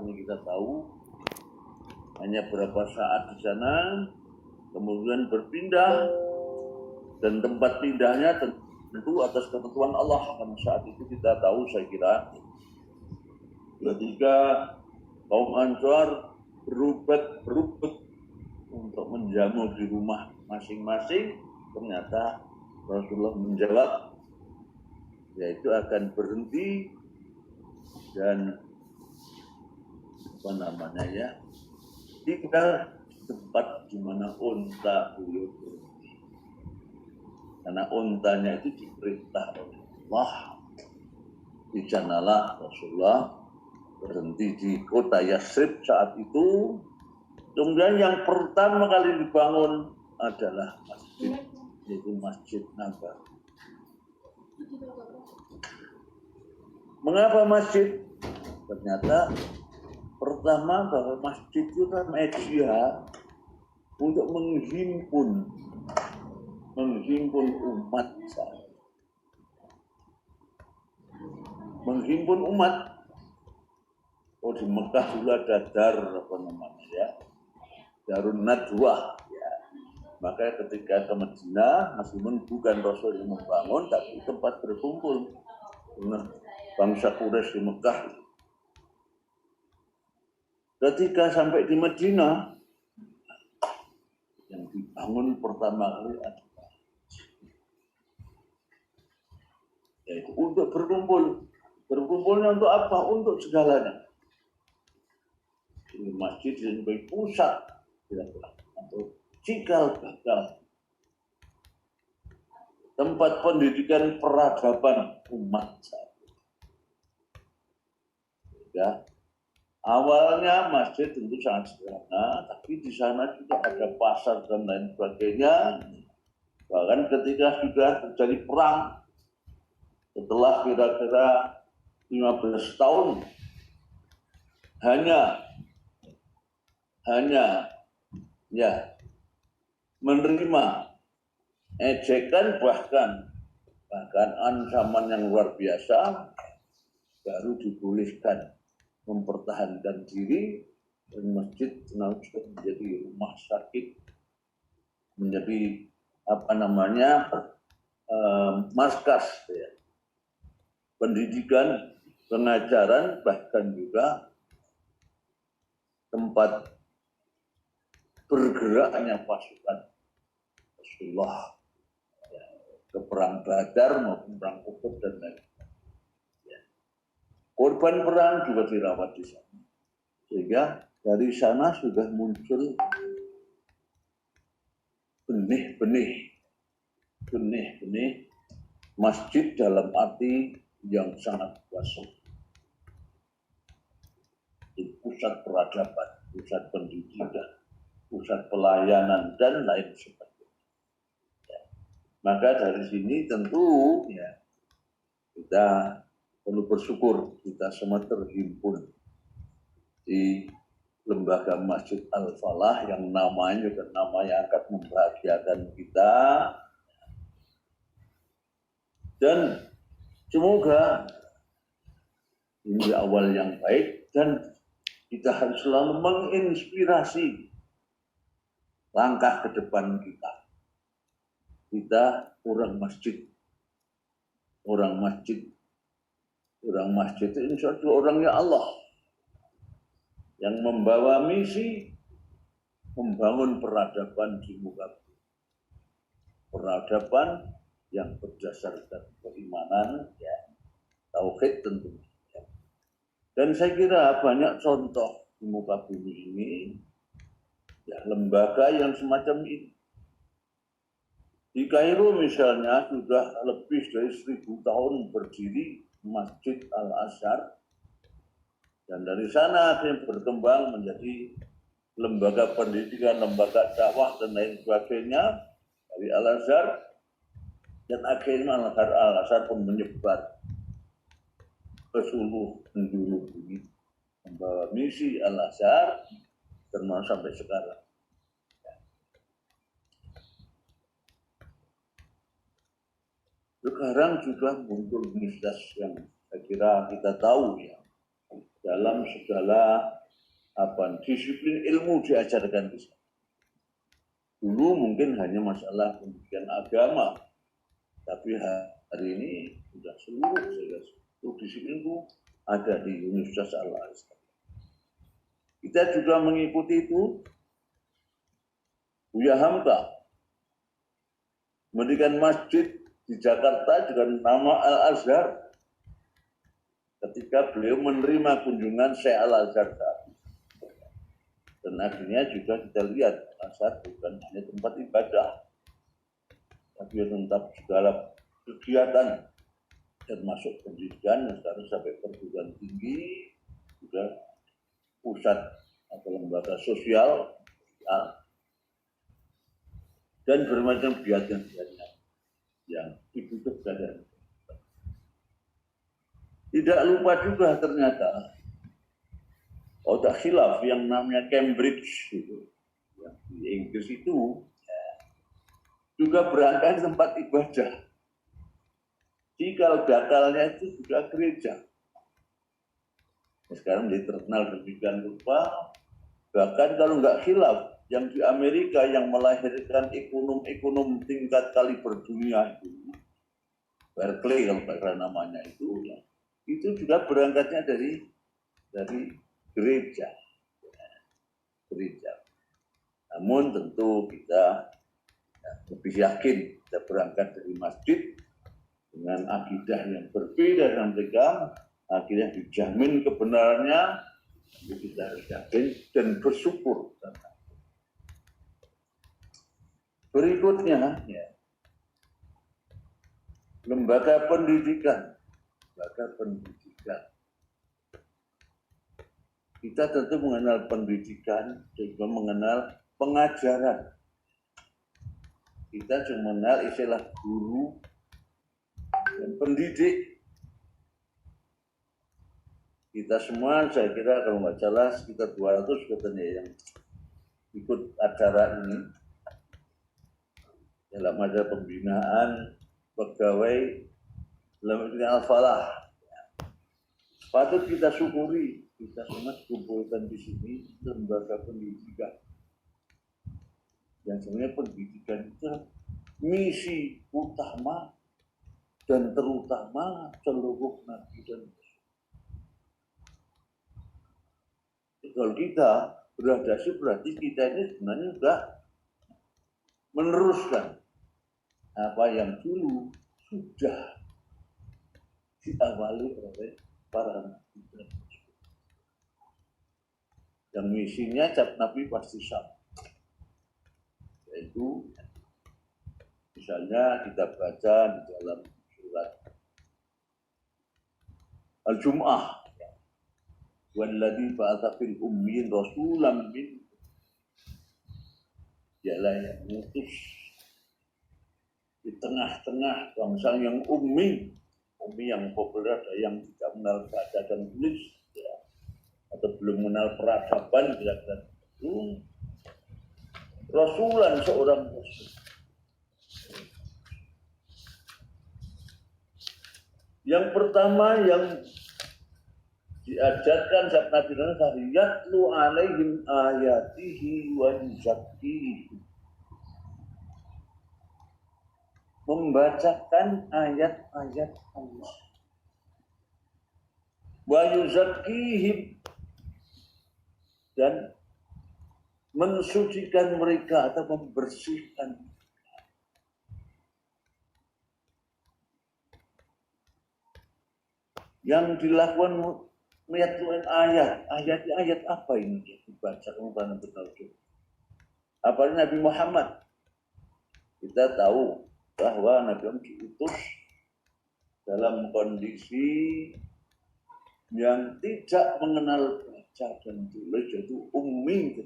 ini kita tahu hanya berapa saat di sana, kemudian berpindah, dan tempat pindahnya tentu atas ketentuan Allah. Karena saat itu kita tahu, saya kira ketika kaum Ansar berubah untuk menjamu di rumah masing-masing, ternyata Rasulullah menjawab, yaitu akan berhenti dan tinggal di tempat di mana unta beliau berhenti. Karena untanya itu diperintah oleh Allah. Di sanalah Rasulullah berhenti di kota Yathrib saat itu. Kemudian yang pertama kali dibangun adalah masjid, yaitu Masjid Nabawi. Mengapa masjid? Ternyata pertama bahwa masjid itu kan media untuk menghimpun umat. Menghimpun umat. Oh, di Mekah dulu ada Darun Nadwah. Ya. Maka ketika ke Madinah, meskipun bukan Rasul yang membangun, tapi tempat berkumpul bangsa Quraisy di Mekah. Ketika sampai di Madinah, yang dibangun pertama kali adalah yaitu untuk berkumpul. Berkumpulnya untuk apa? Untuk segalanya. Ini masjid sebagai pusat atau cikal bakal tempat pendidikan peradaban umat. Ya. Awalnya masjid tentu sangat sederhana, tapi di sana juga ada pasar dan lain sebagainya. Bahkan ketika sudah terjadi perang, setelah kira-kira 15 tahun, hanya menerima ejekan bahkan ancaman yang luar biasa, baru dibolehkan mempertahankan diri, dan masjid menjadi rumah sakit, menjadi markas ya, pendidikan, pengajaran, bahkan juga tempat bergeraknya pasukan Rasulullah ya, ke perang Badar maupun perang Uhud dan lain-lain. Korban perang juga dirawat di sana. Sehingga dari sana sudah muncul benih-benih masjid dalam arti yang sangat luas. Pusat peradaban, pusat pendidikan, pusat pelayanan, dan lain sebagainya. Ya. Maka dari sini tentu ya, kita perlu bersyukur kita semua terhimpun di lembaga Masjid Al-Falah yang namanya juga nama yang akan membahagiakan kita, dan semoga ini awal yang baik, dan kita harus selalu menginspirasi langkah ke depan kita. Kita orang masjid itu insya Allah orangnya Allah yang membawa misi membangun peradaban di muka bumi. Peradaban yang berdasarkan keimanan, ya, tauhid tentunya. Ya. Dan saya kira banyak contoh di muka bumi ini, ya, lembaga yang semacam ini. Di Kairo misalnya sudah lebih dari 1000 tahun berdiri Masjid Al-Azhar, dan dari sana akhirnya berkembang menjadi lembaga pendidikan, lembaga dakwah dan lain sebagainya dari Al-Azhar, dan akhirnya Al-Azhar pun menyebar ke seluruh penjuru bumi, membawa misi Al-Azhar termasuk sampai sekarang. Sekarang juga muncul universitas yang saya kira kita tahu ya, dalam segala disiplin ilmu diajarkan di sana. Dulu mungkin hanya masalah pendidikan agama, tapi hari ini sudah seluruh disiplin itu ada di Universitas Al-Azhar. Kita juga mengikuti itu. Buya Hamka mendirikan masjid di Jakarta dengan nama Al-Azhar ketika beliau menerima kunjungan Syekh Al-Azhar. Dan akhirnya juga kita lihat Al-Azhar bukan hanya tempat ibadah, tapi tempat segala kegiatan termasuk pendidikan yang sekarang sampai perguruan tinggi, juga pusat atau lembaga sosial, dan bermacam kegiatan yang dibutuhkan. Tidak lupa juga ternyata otak khilaf yang namanya Cambridge itu, ya, di Inggris itu juga berangkat tempat ibadah. Cikal bakalnya itu juga gereja. Sekarang menjadi terkenal demikian rupa. Bahkan kalau nggak khilaf, yang di Amerika yang melahirkan ekonom tingkat kaliber dunia itu, Berkeley kalau bahasa namanya itu, ya, itu juga berangkatnya dari gereja. Namun tentu kita lebih yakin kita berangkat dari masjid dengan akidah yang berbeda dengan mereka, akhirnya dijamin kebenarannya, kita harus yakin dan bersyukur. Berikutnya, ya, lembaga pendidikan. Kita tentu mengenal pendidikan, juga mengenal pengajaran. Kita cuma mengenal istilah guru dan pendidik. Kita semua, saya kira kalau nggak salah sekitar 200 katanya yang ikut acara ini dalam ada pembinaan pegawai lembaga Al-Falah. Patut kita syukuri, kita semua dikumpulkan di sini lembaga pendidikan. Yang sebenarnya pendidikan itu misi utama dan terutama seluruh nabi dan kalau kita beradaptasi berarti kita ini sebenarnya sudah meneruskan apa yang dulu sudah diawali oleh para nabi. Yang misinya cap nabi pasti sama, yaitu misalnya kita baca di dalam surat Al-Jum'ah, walladzi ba'atsa fil ummiyin rasulan min, dialah yang mengutus di tengah-tengah bangsa yang ummi yang populer, ada yang tidak mengenal baca dan tulis, ya, atau belum mengenal peradaban, kira-kira itu. Rasulan, seorang rasul. Yang pertama yang diajarkan sahabat Nabi Muhammad, yatlu alaihim ayatihi wa yuzakkihim, membacakan ayat-ayat Allah, wa yuzakkihim, dan mensucikan mereka atau membersihkan. Yang dilakukan meyatluin ayat apa ini dibaca kemudian betul. Apalagi Nabi Muhammad, kita tahu bahwa Nabi Muhammad diutus dalam kondisi yang tidak mengenal baca dan tulis, yaitu ummi.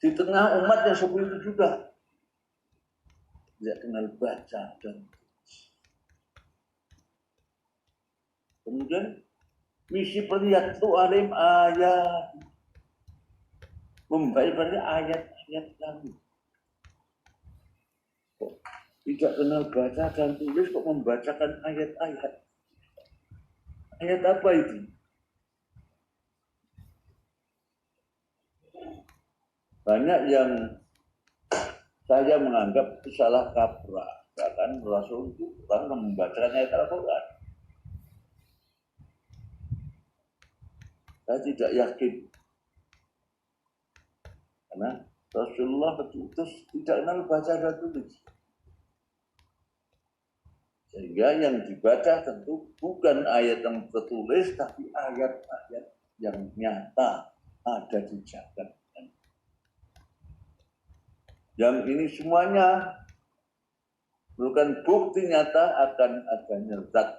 Di tengah umat yang seperti itu juga tidak kenal baca dan tulis. Kemudian misi perlihat itu alim ayat, membaca ayat-ayat kami. tidak kenal baca dan tulis kok membacakan ayat-ayat. Ayat apa itu? Banyak yang saya menganggap itu salah kaprah. Bahkan Rasul itu bukan membacakan ayat Al-Quran. Saya tidak yakin. Karena Rasulullah betul-betul tidak kenal baca dan tulis. Sehingga yang dibaca tentu bukan ayat yang tertulis, tapi ayat-ayat yang nyata ada di jagat. Yang ini semuanya merupakan bukti nyata akan adanya zat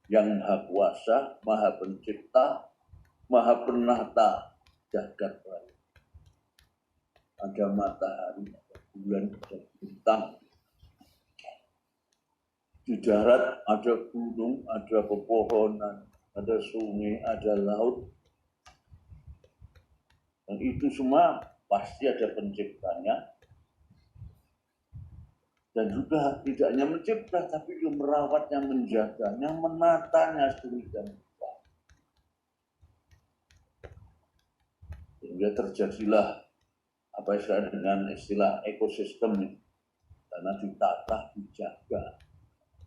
yang maha kuasa, maha pencipta, maha penata jagat raya. Ada matahari, ada bulan, ada bintang. Di darat ada gunung, ada pepohonan, ada sungai, ada laut. Dan itu semua pasti ada penciptanya. Dan juga tidak hanya mencipta, tapi juga merawatnya, menjaganya, menatanya sedemikian rupa. Sehingga terjadilah apa istilah dengan istilah ekosistem, karena ditata, dijaga.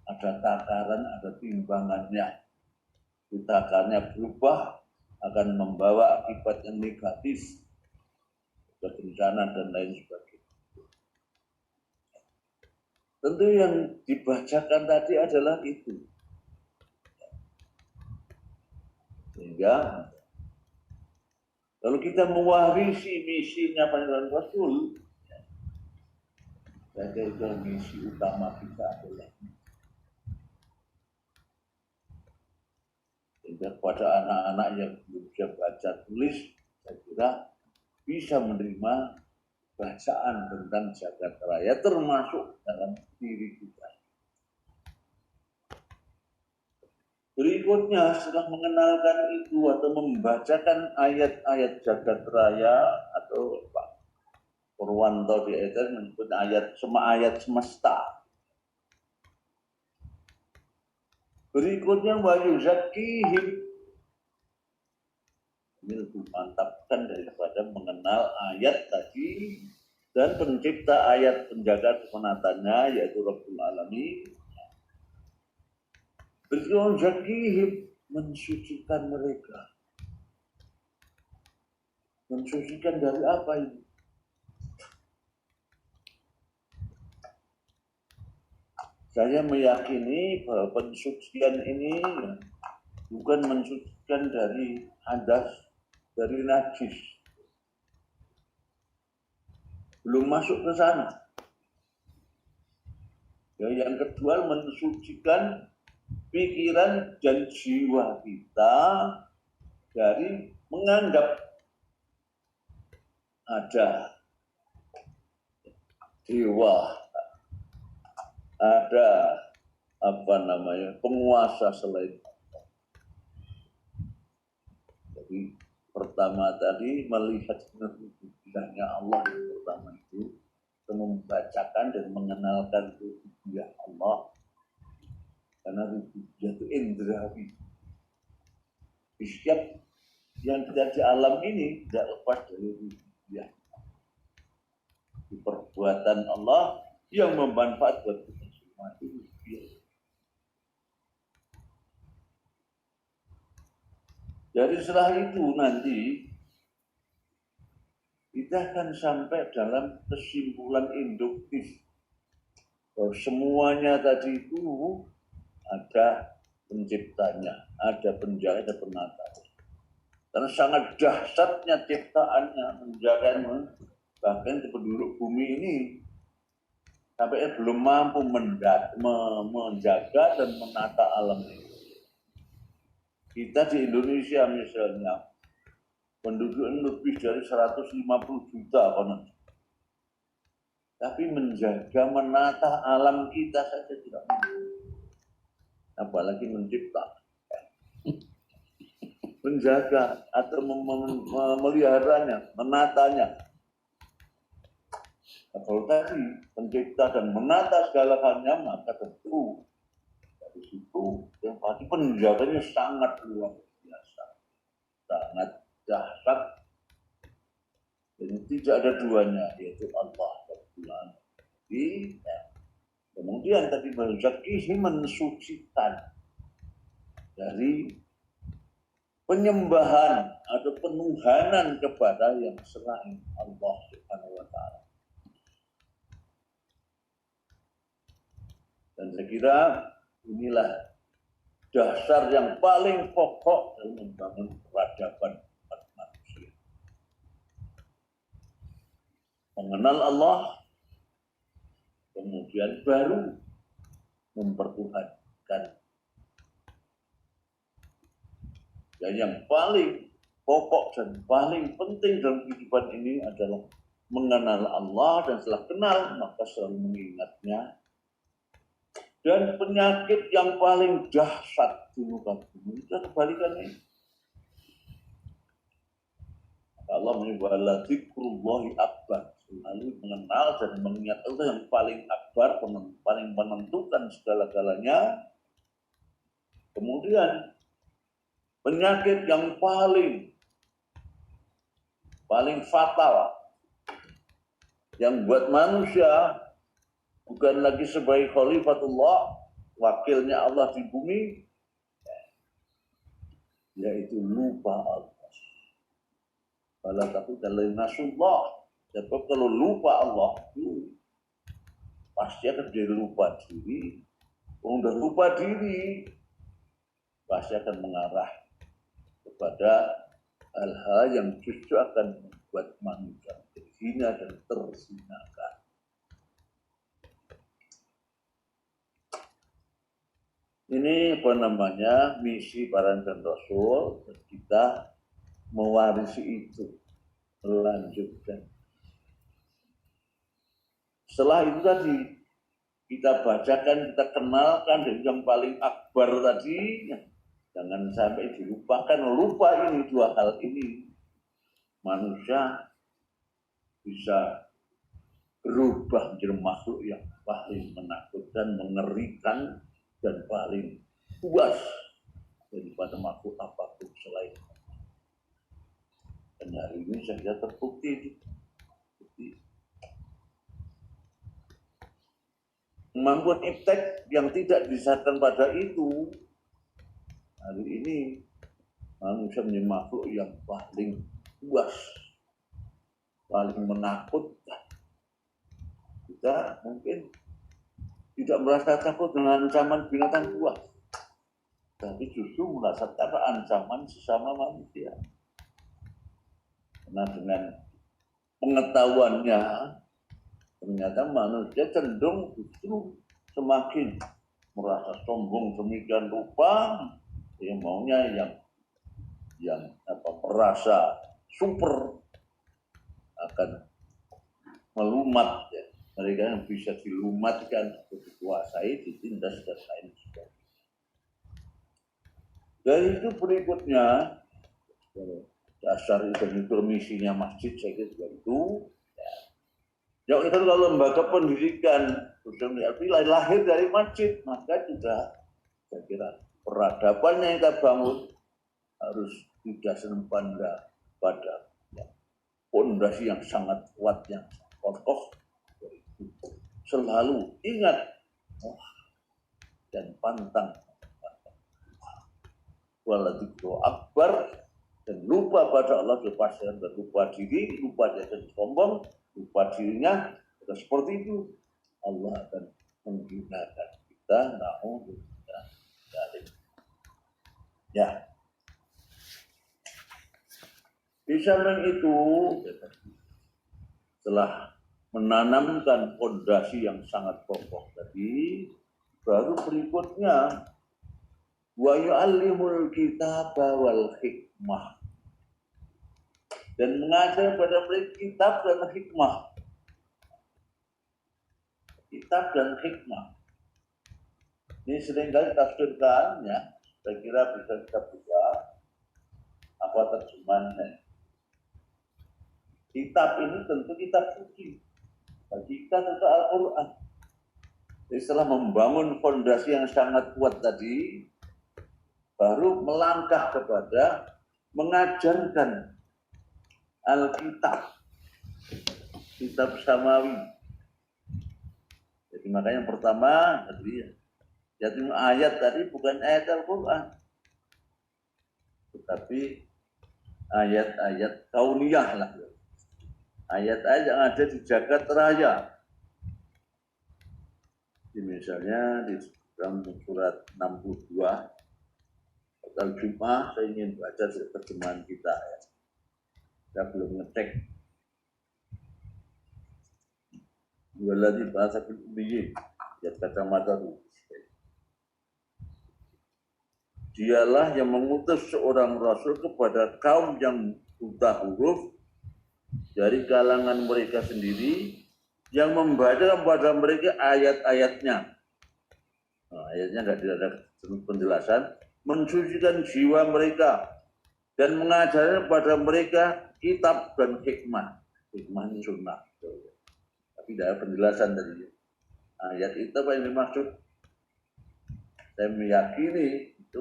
Ada takaran, ada timbangannya. Takarannya berubah, akan membawa akibat yang negatif, bencana dan lain sebagainya. Tentu yang dibacakan tadi adalah itu. Sehingga kalau kita mewarisi misinya Pangeran Rasul, saya kira misi utama kita adalah sehingga kepada anak-anak yang belum bisa baca tulis, saya kira bisa menerima bacaan tentang jagat raya termasuk dalam diri kita. Berikutnya setelah mengenalkan itu atau membacakan ayat-ayat jagat raya atau Pak Purwanto di ayat menyebut ayat semesta. Berikutnya wa yuzakkihim. Ini lebih mantapkan daripada mengenal ayat tadi dan pencipta ayat penjaga kepenatanya yaitu Rabbul Alamin. Berikutnya zakihim, mensucikan mereka. Mensucikan dari apa ini? Saya meyakini bahwa pensucian ini bukan mensucikan dari hadas, dari najis. Belum masuk ke sana. Ya, yang kedua mensucikan pikiran dan jiwa kita dari menganggap ada dewa, ada penguasa selain Allah. Jadi pertama tadi melihat rububiyahnya Allah yang pertama itu, membacakan dan mengenalkan rububiyah Allah. Karena rububiyah itu indrawi. Di setiap yang kita di alam ini tidak lepas dari rububiyah. Di perbuatan Allah yang bermanfaat buat kita semua itu rububiyah. Jadi setelah itu nanti kita akan sampai dalam kesimpulan induktif bahwa semuanya tadi itu ada penciptanya, ada penjaga, ada penata. Karena sangat dahsyatnya ciptaannya, menjaganya, bahkan penduduk bumi ini sampai belum mampu menjaga dan menata alam ini. Kita di Indonesia misalnya, penduduk lebih dari 150 juta konon. Tapi menjaga, menata alam kita saja tidak mampu. Apalagi mencipta. Menjaga atau memeliharanya, menatanya. kalau tadi pencipta dan menata segala halnya, maka tentu dari situ yang pasti penjaganya sangat luar biasa, sangat dahsyat, dan tidak ada duanya, yaitu Allah Subhanahu. Jadi, ya. Kemudian tadi berzakihi mensucikan dari penyembahan atau penuhanan kepada yang selain Allah Subhanahu wa Ta'ala. Dan saya kira inilah dasar yang paling pokok dalam membangun peradaban umat manusia. Mengenal Allah, kemudian baru mempertuhankan. Dan yang paling pokok dan paling penting dalam kehidupan ini adalah mengenal Allah, dan setelah kenal maka selalu mengingatnya. Dan penyakit yang paling dahsyat di muka bumi itu kebalikannya. Allah menyebut dzikrullahi akbar, selalu mengenal dan mengingat Allah yang paling akbar, paling menentukan segala-galanya. Kemudian penyakit yang paling fatal yang buat manusia bukan lagi sebagai khalifatullah, wakilnya Allah di bumi, yaitu lupa Allah. Kalau tapi kalau nasullah, sebab kalau lupa Allah itu pasti akan jadi lupa diri. Kalau udah lupa diri, pasti akan mengarah kepada hal-hal yang justru akan membuat manusia terhina dan tersinakan. Ini misi para dan Rasul, dan kita mewarisi itu, melanjutkan. Setelah itu tadi kita bacakan, kita kenalkan, dan yang paling akbar tadi, jangan sampai dilupakan. Lupa ini dua hal ini, manusia bisa berubah menjadi makhluk yang paling menakutkan, mengerikan, dan paling puas daripada makhluk apapun selain. Dan hari ini saja terbukti. Kemampuan iptek yang tidak disahkan pada itu, hari ini manusia menjadi makhluk yang paling puas, paling menakutkan. Kita mungkin tidak merasa takut dengan ancaman binatang buas, tapi justru merasakan ancaman sesama manusia. Karena dengan pengetahuannya, ternyata manusia cenderung justru semakin merasa sombong demikian rupa, yang maunya yang merasa super akan melumat, ya. Mereka yang bisa dilumatkan atau dikuasai, ditindas dan lain sebagainya. Dari itu berikutnya, dasar itu misinya masjid, saya kira juga itu. Ya, itu kalau lembaga pendidikan lahir dari masjid, maka juga saya kira peradaban yang kita bangun harus didasarkan pada fondasi yang sangat kuat, yang kokoh. Selalu ingat dan pantang waladzikru akbar, dan lupa pada Allah dan lupa diri, lupa dia dan sombong, lupa dirinya. Dan seperti itu Allah akan menggunakan kita. Ya, di samping itu setelah menanamkan fondasi yang sangat kokoh tadi, baru berikutnya wa yu'allimul kitaba wal hikmah, dan mengajar pada mereka kitab dan hikmah. Kitab dan hikmah ini seringkali tafsirkan, ya, saya kira bisa kita buka apa terjemahannya. Kitab ini tentu kitab suci, bagi kita tentang Al-Quran. Jadi setelah membangun fondasi yang sangat kuat tadi, baru melangkah kepada mengajarkan Alkitab, kitab samawi. Jadi makanya yang pertama tadi, jadi ayat tadi bukan ayat Al-Quran, tetapi ayat-ayat kauniyah lah. Ayat-ayat yang ada di jagat raya. Jadi misalnya di dalam surat 62 Al-Jum'ah, saya ingin baca terjemahan kita ya. Saya belum ngecek. Waladzi ba'atsa fil ummiyyin, lihat kacamata dulu. Dialah yang mengutus seorang rasul kepada kaum yang buta huruf dari kalangan mereka sendiri, yang membaca kepada mereka ayat-ayatnya. Nah, ayatnya nggak ada penjelasan. Mensucikan jiwa mereka dan mengajarkan kepada mereka kitab dan hikmah. Hikmah ini sunnah. Tapi tidak ada penjelasan tadi. Ayat itu apa yang dimaksud? Saya meyakini itu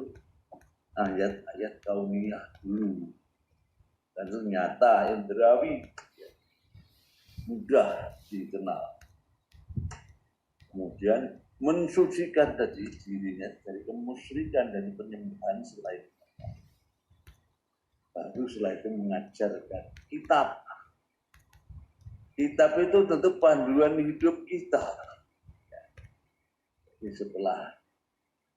ayat-ayat kauniyah dulu. Dan itu nyata, indrawi, mudah dikenal. Kemudian mensucikan tadi dirinya dari kemusyrikan dan penyembahan selain Allah. Baru setelah itu mengajarkan kitab. Kitab itu tentu panduan hidup kita. Jadi setelah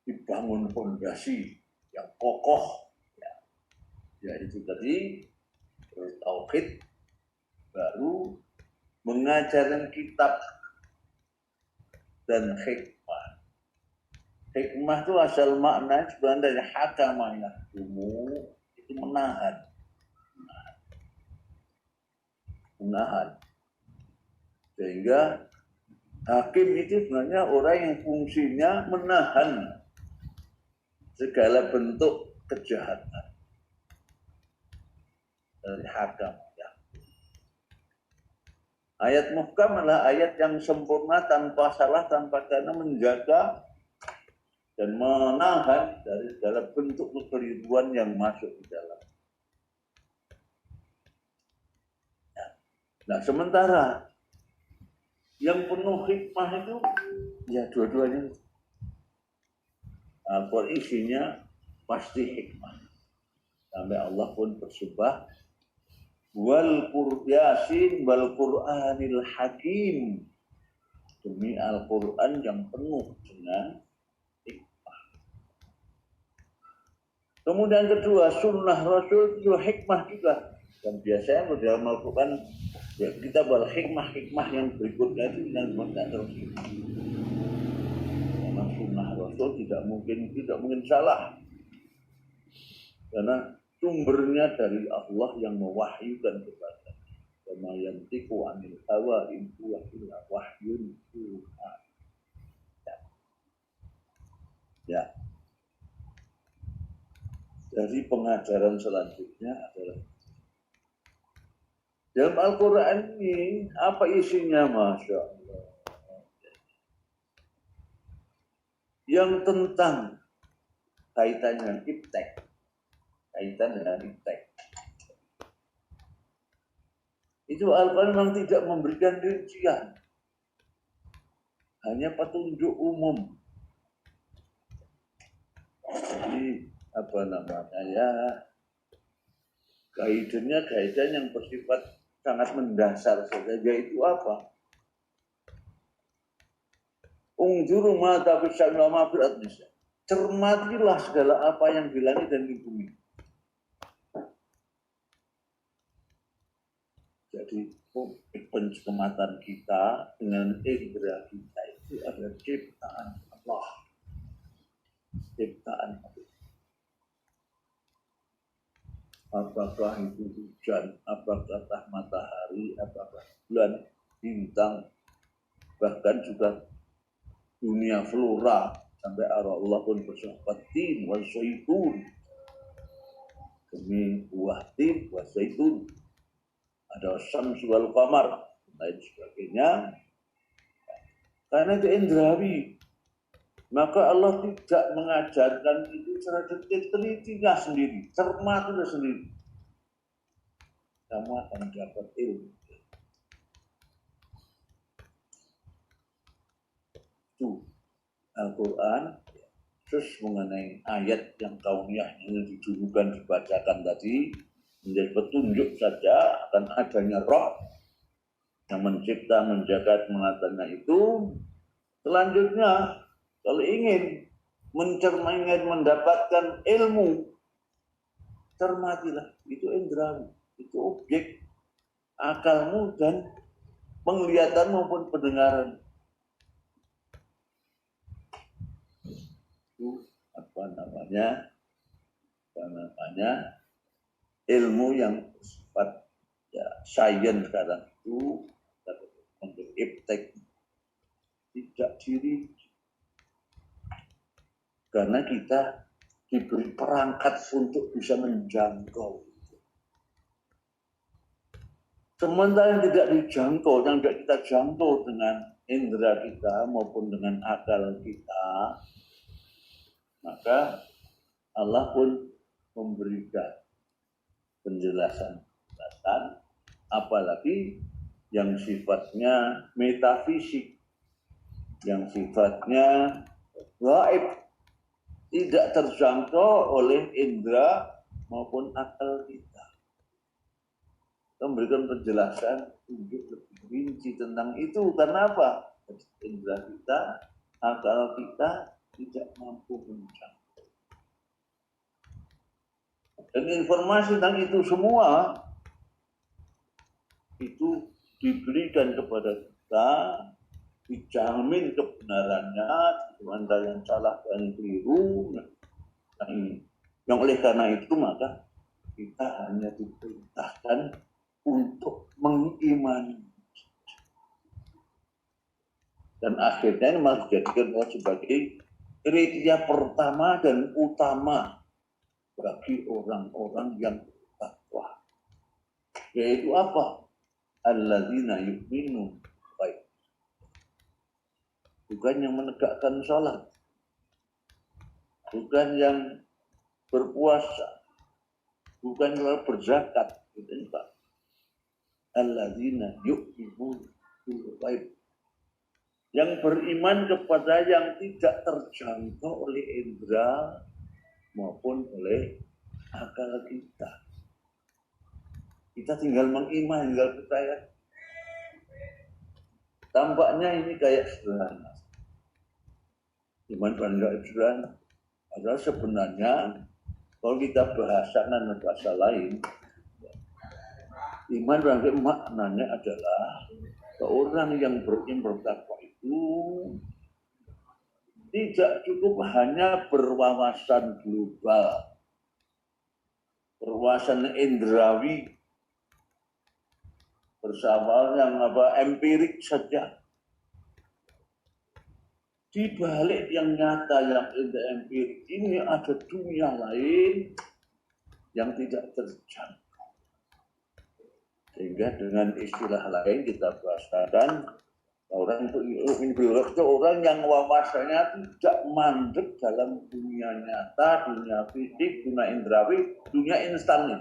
dibangun fondasi yang kokoh, ya itu tadi tauhid, baru mengajarkan kitab dan hikmah. Hikmah itu asal makna sebenarnya dari hakamah, itu menahan. Sehingga hakim itu sebenarnya orang yang fungsinya menahan segala bentuk kejahatan dari hakam. Ya. Ayat muhkam adalah ayat yang sempurna, tanpa salah, tanpa karena menjaga dan menahan dari segala bentuk kekeliruan yang masuk di dalam. Ya. Nah, sementara yang penuh hikmah itu ya dua-duanya. Al-Quran isinya pasti hikmah. Sampai Allah pun bersumpah, wal Yasin wal Qur'anil Hakim, demi Al-Quran yang penuh dengan hikmah. Kemudian kedua, sunnah Rasul itu hikmah juga. Dan biasanya dalam Al-Quran ya, kita bahas hikmah yang berikutnya itu yang tidak terus. Karena sunnah Rasul tidak mungkin salah. Karena sumbernya dari Allah yang mewahyukan kepada. Kama yantiqu 'anil hawa in huwa illa wahyun yuha. Ya. Jadi pengajaran selanjutnya adalah dalam Al-Quran ini apa isinya, Masya Allah. Yang tentang kaitan dengan iptek. Itu Al-Quran memang tidak memberikan rincian. Hanya petunjuk umum. Jadi kaidan yang bersifat sangat mendasar saja, yaitu apa? Unjuru ma tafisal ma fil ardi. Cermatilah segala apa yang di langit dan di bumi. Jadi pencematan kita dengan indera kita itu adalah ciptaan Allah. Ciptaan Allah. Apakah itu hujan, apakah matahari, apakah bulan, bintang, bahkan juga dunia flora, sampai Allah pun bersumpah tin wal zaitun, demi buah tin wal zaitun, ada syams wal qamar, lain sebagainya. Karena itu indrawi. Maka Allah tidak mengajarkan itu secara detail, telitinya sendiri, cermatnya sendiri. Kamu akan dapat ilmu. Itu Al-Quran, terus mengenai ayat yang kauniyah yang didulukan dibacakan tadi, menjadi petunjuk saja akan adanya roh yang mencipta, menjaga, mengatanya itu. Selanjutnya, kalau ingin mencermati, mendapatkan ilmu, cermatilah, itu indrawi, itu objek akalmu dan penglihatan maupun pendengaran. Itu apa namanya ilmu yang bersifat ya sains sekarang itu untuk iptek tidak diri, karena kita diberi perangkat untuk bisa menjangkau. Sementara yang tidak dijangkau, yang tidak kita jangkau dengan indera kita maupun dengan akal kita, maka Allah pun memberikan penjelasan, apalagi yang sifatnya metafisik, yang sifatnya gaib, tidak terjangkau oleh indera maupun akal kita. Memberikan penjelasan lebih rinci tentang itu. Karena apa? Indera kita, akal kita tidak mampu menjangkau. Dan informasi tentang itu semua itu diberikan kepada kita, dijamin kebenarannya, antara yang salah dan keliru. Yang oleh karena itu maka kita hanya diperintahkan untuk mengimani. Dan akhirnya ini malah dijadikan sebagai kriteria pertama dan utama bagi orang-orang yang bertakwa. Yaitu apa? Alladzina yu'minun baik. Bukan yang menegakkan sholat, bukan yang berpuasa, bukan yang berzakat, gitu Pak. Alladzina yu'minun baik. Yang beriman kepada yang tidak terjangkau oleh indera maupun oleh akal kita. Kita tinggal mengimani, tinggal percaya. Tampaknya ini kayak sederhana. Iman dan gaib sederhana. Padahal sebenarnya kalau kita bahasakan bahasa lain, iman dan gaib maknanya adalah seorang yang bertakwa itu tidak cukup hanya berwawasan global, berwawasan indrawi, bersama yang empirik saja. Di balik yang nyata, yang empirik ini ada dunia lain yang tidak terjangkau. Sehingga dengan istilah lain kita bahasakan orang itu orang yang wawasannya tidak mandek dalam dunia nyata, dunia fisik, dunia indrawi, dunia instan.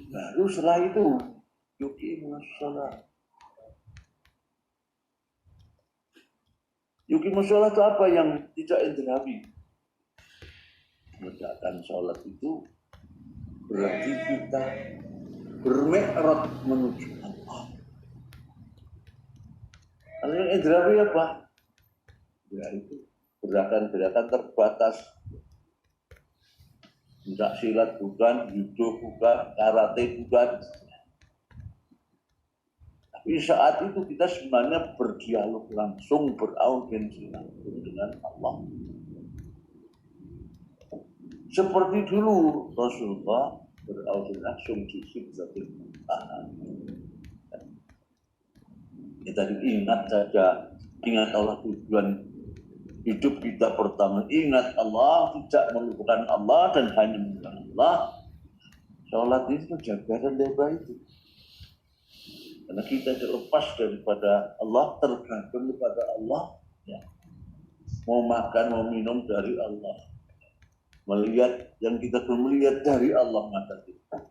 Baru setelah itu yuqimus shalah. Yuqimus shalah itu apa yang tidak indrawi? Menegakkan sholat itu berarti kita bermi'raj menuju Allah. Kalau yang indrawi apa? Ya itu gerakan-gerakan terbatas. Tidak silat bukan, judo bukan, karate bukan. Tapi saat itu kita sebenarnya berdialog langsung, beraudiensi langsung dengan Allah. Seperti dulu Rasulullah beraudiensi langsung di Sidratul Muntaha. Kita ingat saja, ingat Allah tujuan hidup kita pertama, ingat Allah, tidak melupakan Allah dan hanya melupakan Allah. Sholat itu jaga dan leba itu. Karena kita lepas daripada Allah, tergantung kepada Allah, ya. Mau makan, mau minum dari Allah. Melihat yang kita perlu melihat dari Allah mata kita.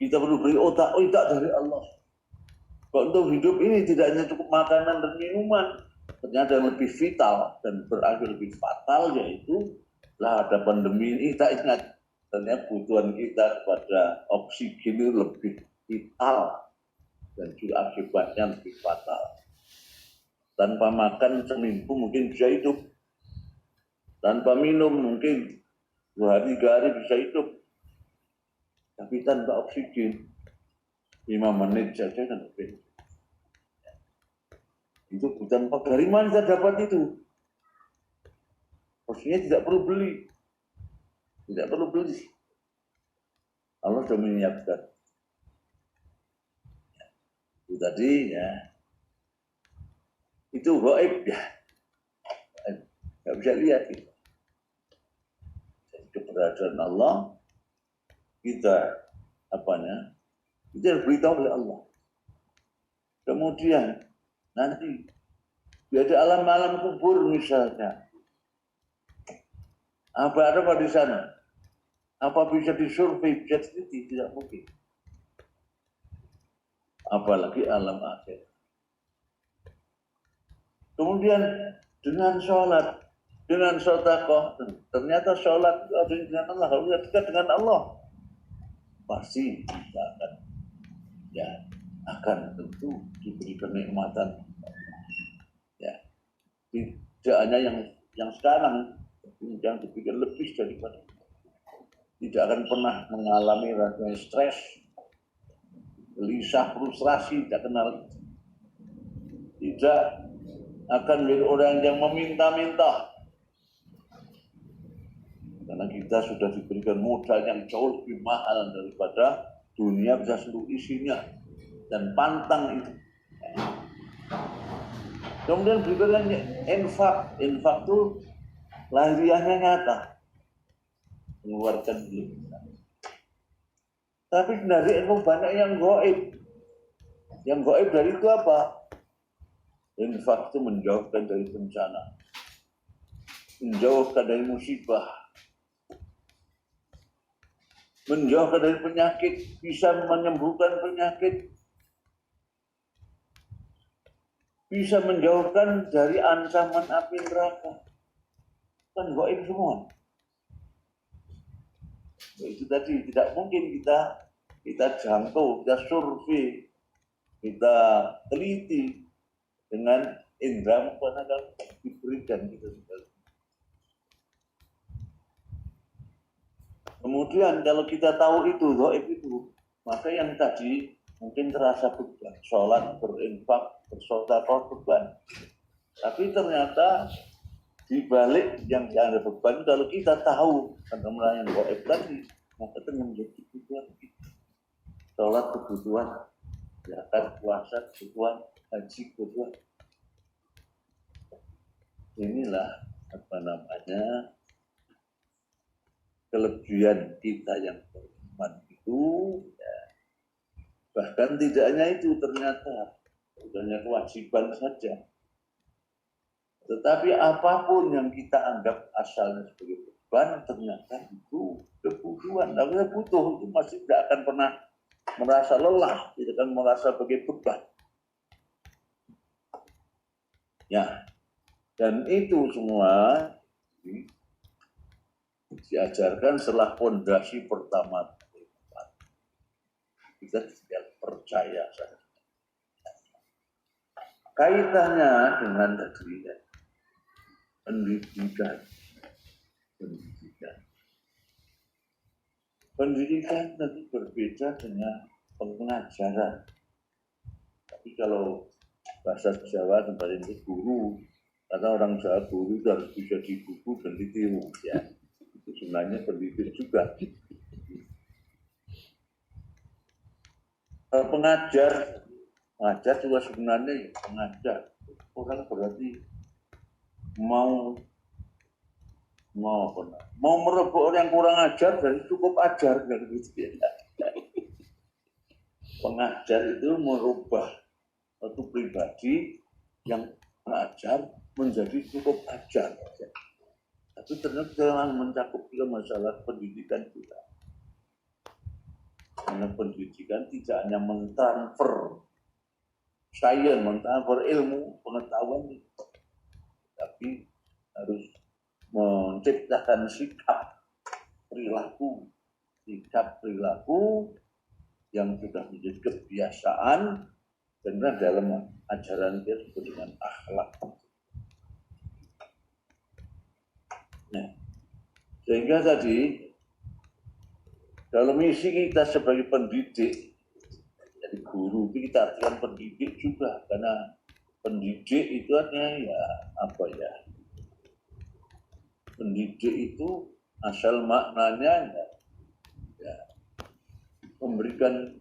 Kita perlu beri otak dari Allah. Kalau untuk hidup ini tidak hanya cukup makanan dan minuman, ternyata yang lebih vital dan berakhir lebih fatal, yaitu lah ada pandemi ini. Kita ingat ternyata kebutuhan kita kepada oksigen itu lebih vital dan juga akibatnya lebih fatal. Tanpa makan seminggu mungkin bisa hidup, tanpa minum mungkin 2 hari 3 hari bisa hidup, tapi tanpa oksigen 5 menit saja kan lebih. Itu bukan dari mana kita dapat itu? Maksudnya tidak perlu beli, Allah sudah menyiapkan. Itu tadi ya, itu gaib ya, nggak bisa lihat gitu. Jadi keberadaan Allah kita kita beritahu oleh Allah. Kemudian nanti ada alam-alam kubur misalnya, apa di sana? Apa bisa disurvei, bisa teliti? Tidak mungkin. Apalagi alam akhir. Kemudian dengan sholat, dengan sedekah, ternyata sholat itu ada dengan Allah. Kalau kita dekat dengan Allah, pasti kita akan tentu diberi kenikmatan. Ya, tidak hanya yang sekarang, yang dipikir lebih daripada itu. Tidak akan pernah mengalami rasa stres, gelisah, frustrasi, tidak kenal. Tidak akan menjadi orang yang meminta-minta. Karena kita sudah diberikan modal yang jauh lebih mahal daripada dunia bisa seluruh isinya. Dan pantang itu. Kemudian berikutnya infak. Infak itu lahiriahnya nyata. Mengeluarkan duit. Tapi dari ilmu banyak yang gaib. Yang gaib dari itu apa? Infak itu menjauhkan dari bencana, menjauhkan dari musibah, menjauhkan dari penyakit, bisa menyembuhkan penyakit, bisa menjauhkan dari ancaman api neraka. Kan gaib semua. Itu tadi tidak mungkin kita jangkau, kita survei, kita teliti dengan indera mempandang diberikan kita sekali. Kemudian kalau kita tahu itu, gaib itu, maka yang tadi mungkin terasa beban, sholat, berinfak, bersedekah beban. Tapi ternyata di balik yang ada beban, kalau kita tahu tentang yang gaib tadi, maka itu menjadi kebutuhan kita. Sholat kebutuhan, zakat, puasa kebutuhan, haji kebutuhan. Inilah kelebihan kita yang beriman itu, ya. Bahkan tidak hanya itu, ternyata hanya kewajiban saja. Tetapi apapun yang kita anggap asalnya sebagai beban, ternyata itu kebutuhan. Kalau kita butuh, itu masih tidak akan pernah merasa lelah, tidak akan merasa sebagai beban. Ya, dan itu semua diajarkan setelah fondasi pertama. Kita tidak percaya saja. Kaitannya dengan tadi pendidikan nanti berbeda dengan pengajaran. Tapi kalau bahasa Jawa tempat ini guru, karena orang Jawa guru itu harus bisa di buku dan ditiru, ya. Itu sebenarnya pendidik juga. Pengajar juga sebenarnya ya, pengajar. Orang berarti mau merebut orang yang kurang ajar, berarti cukup ajar, kan gitu ya. pengajar itu merubah satu pribadi yang mengajar menjadi cukup ajar. Tapi ternyata jangan mencakup juga masalah pendidikan kita. Karena pendidikan tidak hanya mentransfer sains, mentransfer ilmu, pengetahuan, tapi harus menciptakan sikap perilaku yang sudah menjadi kebiasaan karena dalam ajaran dia disebut dengan akhlak. Nah, sehingga tadi dalam misi kita sebagai pendidik, jadi guru itu kita artikan pendidik juga, karena pendidik itu artinya ya apa ya? Pendidik itu asal maknanya ya memberikan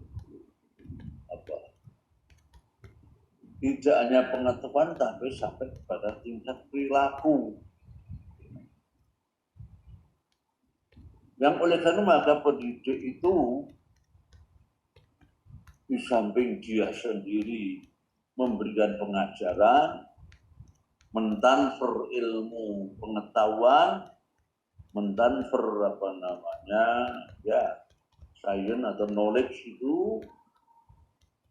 apa? Tidak hanya pengetahuan tapi sampai kepada tingkat perilaku. Yang oleh karena maka pendidik itu di samping dia sendiri memberikan pengajaran, mentransfer ilmu pengetahuan, mentransfer ya sains atau knowledge itu,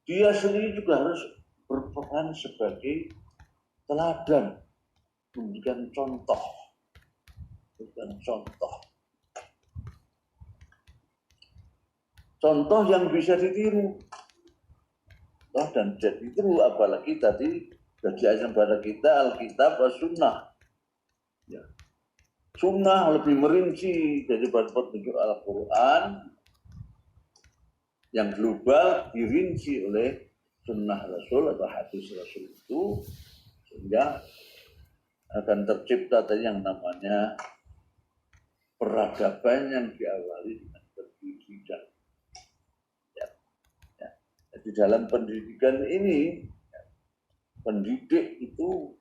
dia sendiri juga harus berperan sebagai teladan, memberikan contoh, contoh yang bisa ditiru. Dan jadi ditiru, apalagi tadi diajarkan pada kita Alkitab dan Sunnah. Ya. Sunnah lebih merinci daripada petunjuk Al-Quran, yang global dirinci oleh Sunnah Rasul atau hadis Rasul itu, sehingga akan tercipta tadi yang namanya peradaban yang diawali dengan pendidikan. Di dalam pendidikan ini, pendidik itu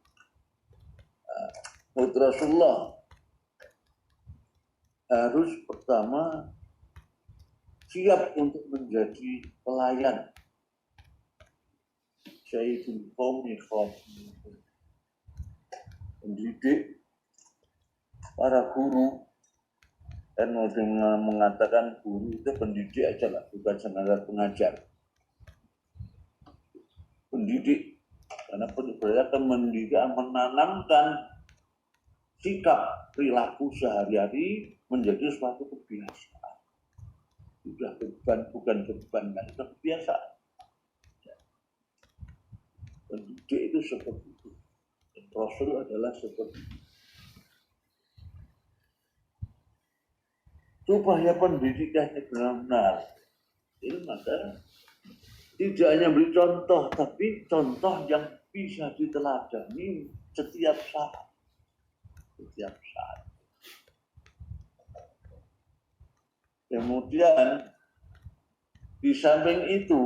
menurut Rasulullah harus pertama siap untuk menjadi pelayan. Sayyidul Qaumi Khatimul. Pendidik, para guru, dan mengatakan guru itu pendidik aja lah, bukan sekedar pengajar. Pendidik, karena pendidik akan mendidik, menanamkan sikap perilaku sehari-hari menjadi suatu kebiasaan. Sudah beban, bukan beban, itu kebiasaan. Pendidik itu seperti itu. Rasul adalah seperti itu. Supaya pendidikannya benar-benar, ini maka tidak hanya beri contoh, tapi contoh yang bisa diteladani setiap saat. Kemudian di samping itu,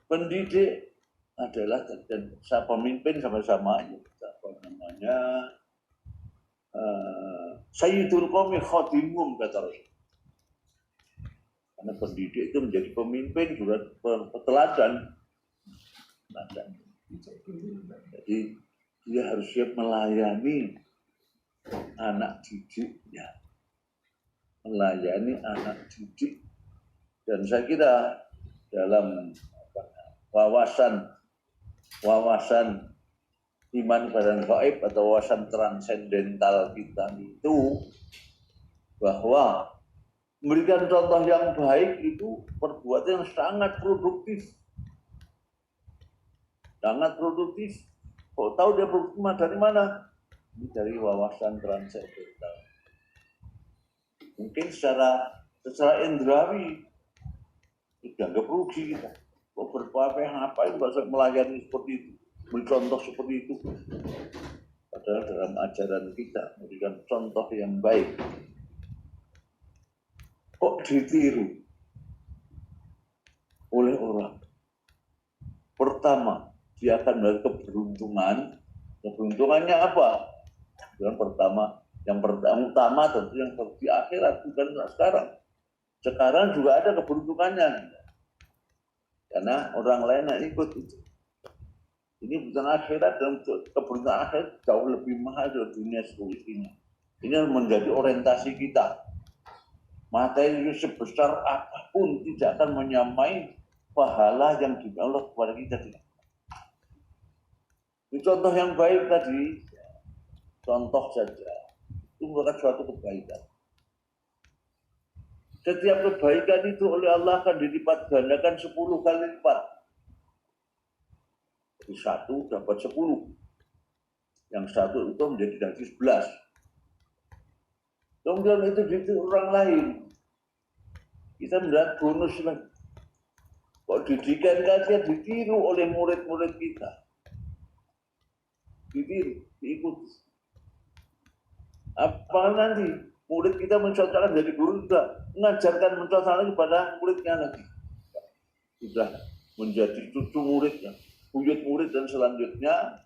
pendidik adalah dan pemimpin sama-sama Sayyidul Qaumi Khatimum, kata Rasul. Karena pendidik itu menjadi pemimpin juga peteladan. Jadi dia harus siap melayani anak didiknya. Dan saya kira dalam wawasan iman kepada gaib atau wawasan transendental kita itu, bahwa memberikan contoh yang baik itu perbuatan yang sangat produktif. Kok tahu dia produktif dari mana? Ini dari wawasan transendental. Mungkin secara indrawi dianggap rugi kita. Kok berpakai ngapain bahasa melayani seperti itu, beri contoh seperti itu. Padahal dalam ajaran kita memberikan contoh yang baik. Kok ditiru oleh orang? Pertama, dia akan melihat keberuntungan. Keberuntungannya apa? Yang pertama tentu yang di akhirat, bukan sekarang. Sekarang juga ada keberuntungannya. Karena orang lain yang ikut itu. Ini bukan akhirat, dan keberuntungan akhirat jauh lebih mahal dari dunia seluruhnya. Ini menjadi orientasi kita. Materi sebesar apapun tidak akan menyamai pahala yang diberi Allah kepada kita. Ini contoh yang baik tadi, contoh saja. Itu merupakan suatu kebaikan. Setiap kebaikan itu oleh Allah akan dilipat gandakan 10 kali lipat. Jadi 1 dapat 10. Yang 1 itu menjadi 11. Kemudian itu ditiru orang lain. Kita melihat bonus lagi. Kok didikan kalian ditiru oleh murid-murid kita. Ditiru, diikuti. Apa nanti murid kita mencontohkan dari guru juga mengajarkan mencontohkan kepada muridnya lagi. Sudah menjadi cucu muridnya, buyut murid dan selanjutnya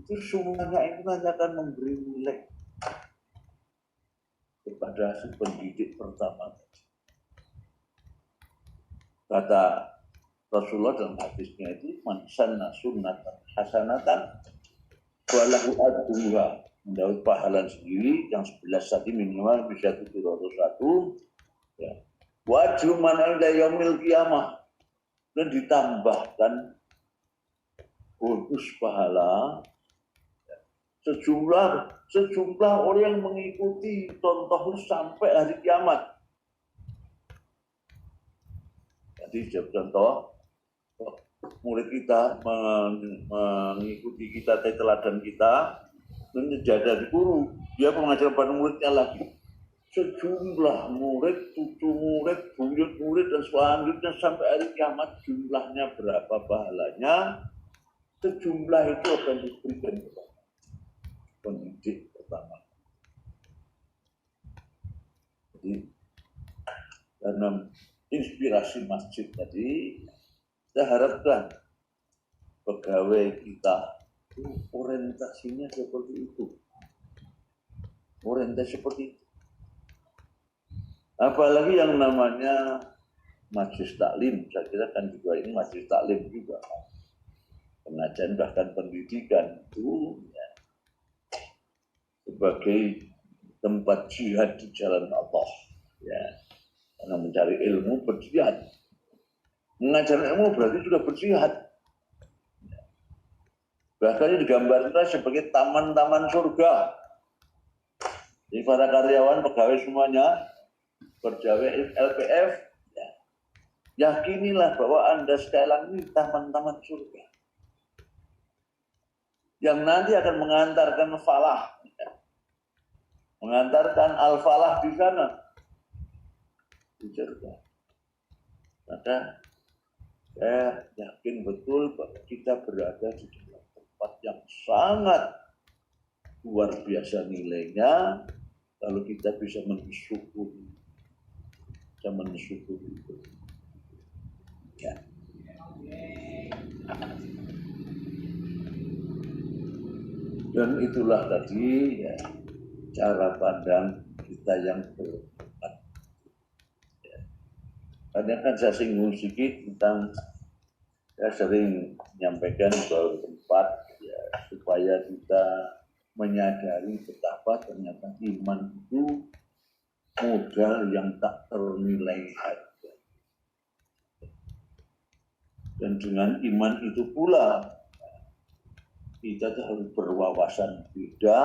itu semuanya itu hanya akan memberi nilai kepada si pendidik pertama. Kata Rasulullah dalam hadisnya itu man sanna sunnatan hasanatan walahu ajruha, mendapat pahala sendiri yang 11 tadi minimal bisa 701 ya. Wa ajru man inda yaumil qiyamah, dan ditambahkan bonus pahala ya, sejumlah orang yang mengikuti contoh sampai hari kiamat. Jadi contoh murid kita mengikuti kita, teladan kita, menjadi guru, dia mengajar pada muridnya lagi. Sejumlah murid, cucu murid, buyut murid dan selanjutnya sampai hari kiamat, jumlahnya berapa pahalanya, sejumlah itu akan diberikan kepada pendidik pertama. Jadi karena inspirasi masjid tadi, saya harapkan pegawai kita itu orientasinya seperti itu. Orientasi seperti itu. Apalagi yang namanya majelis taklim, saya kira kan juga ini majelis taklim juga. Pengajian bahkan pendidikan itu ya, sebagai tempat jihad di jalan Allah. Ya. Karena mencari ilmu berjihad. Mengajar ilmu berarti sudah berjihad. Bahkan ini digambarkan sebagai taman-taman surga. Jadi para karyawan, pegawai semuanya, pegawai LPF, ya, yakinilah bahwa Anda sekarang ini taman-taman surga. Yang nanti akan mengantarkan falah. Ya. Mengantarkan al-falah di sana. Di surga. Maka saya yakin betul bahwa kita berada di dalam tempat yang sangat luar biasa nilainya kalau kita bisa mensyukuri. Bisa mensyukuri itu. Ya. Dan itulah tadi ya, cara pandang kita yang berempat. Ya. Karena kan saya singgung sedikit tentang, saya sering menyampaikan soal tempat ya, supaya kita menyadari betapa ternyata iman itu modal yang tak ternilai harga. Dan dengan iman itu pula kita harus berwawasan beda.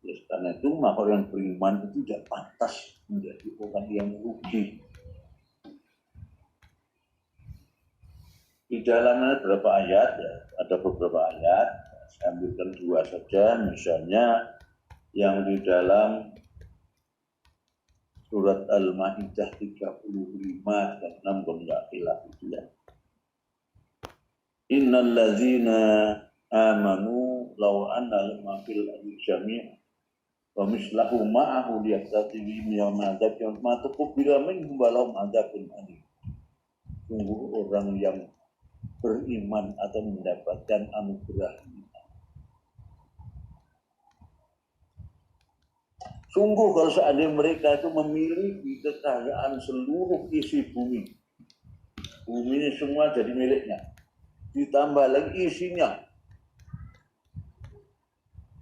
Ya, karena itu maka orang yang beriman itu tidak pantas menjadi orang yang rugi. Di dalamnya beberapa ayat, ya, ada beberapa ayat, saya ambilkan 2 saja, misalnya yang di dalam surat Al-Ma'idah 35 dan 6 khilaf itu ya. Innal ladzina amanu law anna ma fil ardi jami' wa mislahu ma'ahu liyaftati min yawmadzab ma tuqbila minhum wa lahum adzabun alim. Sungguh orang yang beriman atau mendapatkan anugerah iman. Sungguh kalau seandainya mereka itu memiliki kekayaan seluruh isi bumi, bumi ini semua jadi miliknya, ditambah lagi isinya,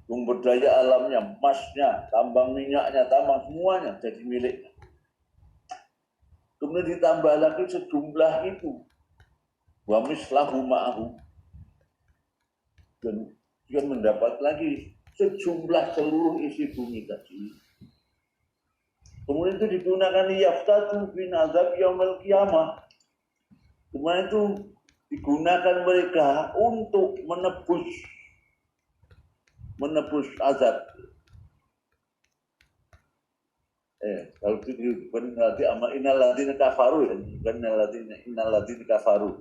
sumber daya alamnya, emasnya, tambang minyaknya, tambang semuanya jadi miliknya. Kemudian ditambah lagi sejumlah itu, wa mislahu ma'ahu, dan dia mendapat lagi sejumlah seluruh isi bumi tadi. Kemudian itu digunakan yaftatu bin azab yaumil qiyamah. Kemudian itu digunakan mereka untuk menebus azab. Kalau itu bukan nanti amal innalladzina kafaru ya, bukan innalladzina kafaru.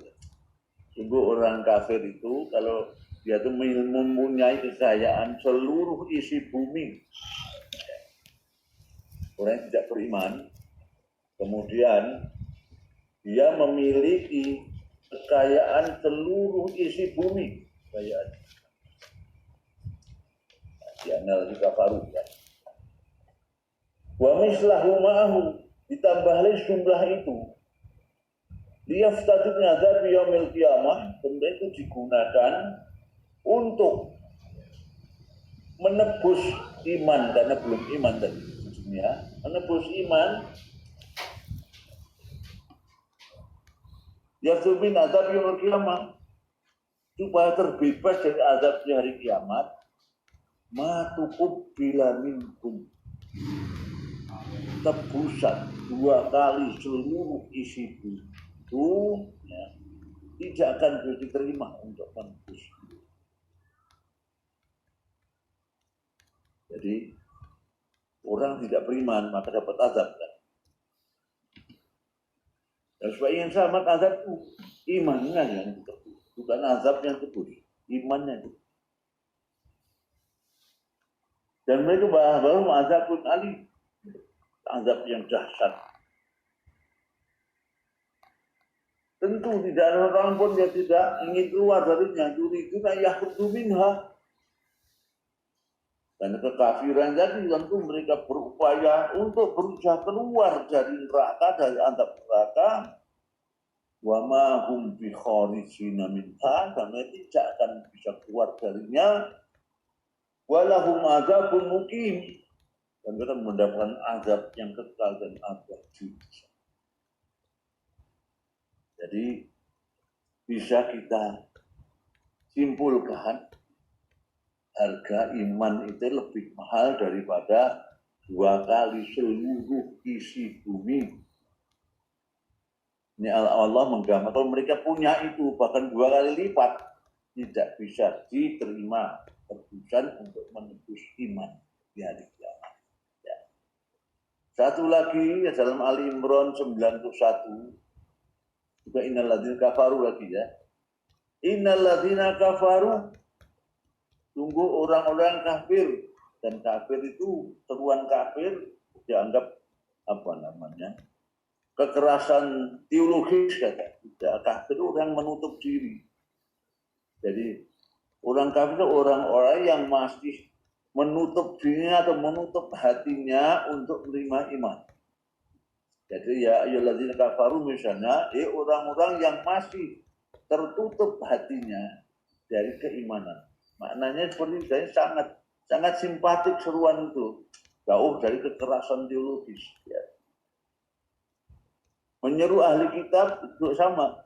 Sungguh orang kafir itu kalau dia itu mempunyai kekayaan seluruh isi bumi, orang yang tidak beriman, kemudian dia memiliki kekayaan seluruh isi bumi, kekayaan. Dianal juga faru ya. Wa mislahu ma'ahu, ditambah lagi jumlah itu. Liyaftatu min azab yaumil qiyamah, kemudian itu digunakan untuk menebus iman karena belum iman tadi. Ya, menebus iman yaftatu min azab yaumil qiyamah, supaya terbebas dari azab di hari kiamat. Ma tuqbila minkum, tebusan 2 kali seluruh isi itu ya, tidak akan diterima untuk menebus. Jadi orang tidak beriman maka dapat azab kan. Dan supaya yang sama azab itu imannya yang ditebus, bukan azab yang tebus, imannya itu. Dan mereka bahwa azabun alim, azab yang dahsyat. Tentu tidak ada orang pun yang tidak ingin keluar darinya. Yuriduna yakhruju minha. Dan kekafiran tadi tentu mereka berupaya untuk berusaha keluar dari neraka, dari azab neraka. Wa ma hum bi kharijina minha, karena tidak akan bisa keluar darinya. Walahum azabun muqim, dan mereka mendapatkan azab yang kekal dan abadi. Jadi bisa kita simpulkan harga iman itu lebih mahal daripada 2 kali seluruh isi bumi. Ini Allah menggambarkan mereka punya itu bahkan 2 kali lipat, tidak bisa diterima tebusan untuk menebus iman di hari kiamat. Ya. Satu lagi dalam Ali Imran 91 juga innalladzina kafaru lagi ya. Innalladzina kafaru, sungguh orang-orang kafir, dan kafir itu seruan kafir dianggap apa namanya? Kekerasan teologis kata. Kafir itu orang menutup diri. Jadi orang kafir itu orang-orang yang masih menutup dirinya atau menutup hatinya untuk menerima iman. Jadi ya ayyuhalladzina kafaru misalnya, orang-orang yang masih tertutup hatinya dari keimanan. Maknanya seperti saya sangat simpatik seruan itu, jauh dari kekerasan teologis. Ya. Menyeru ahli kitab itu sama.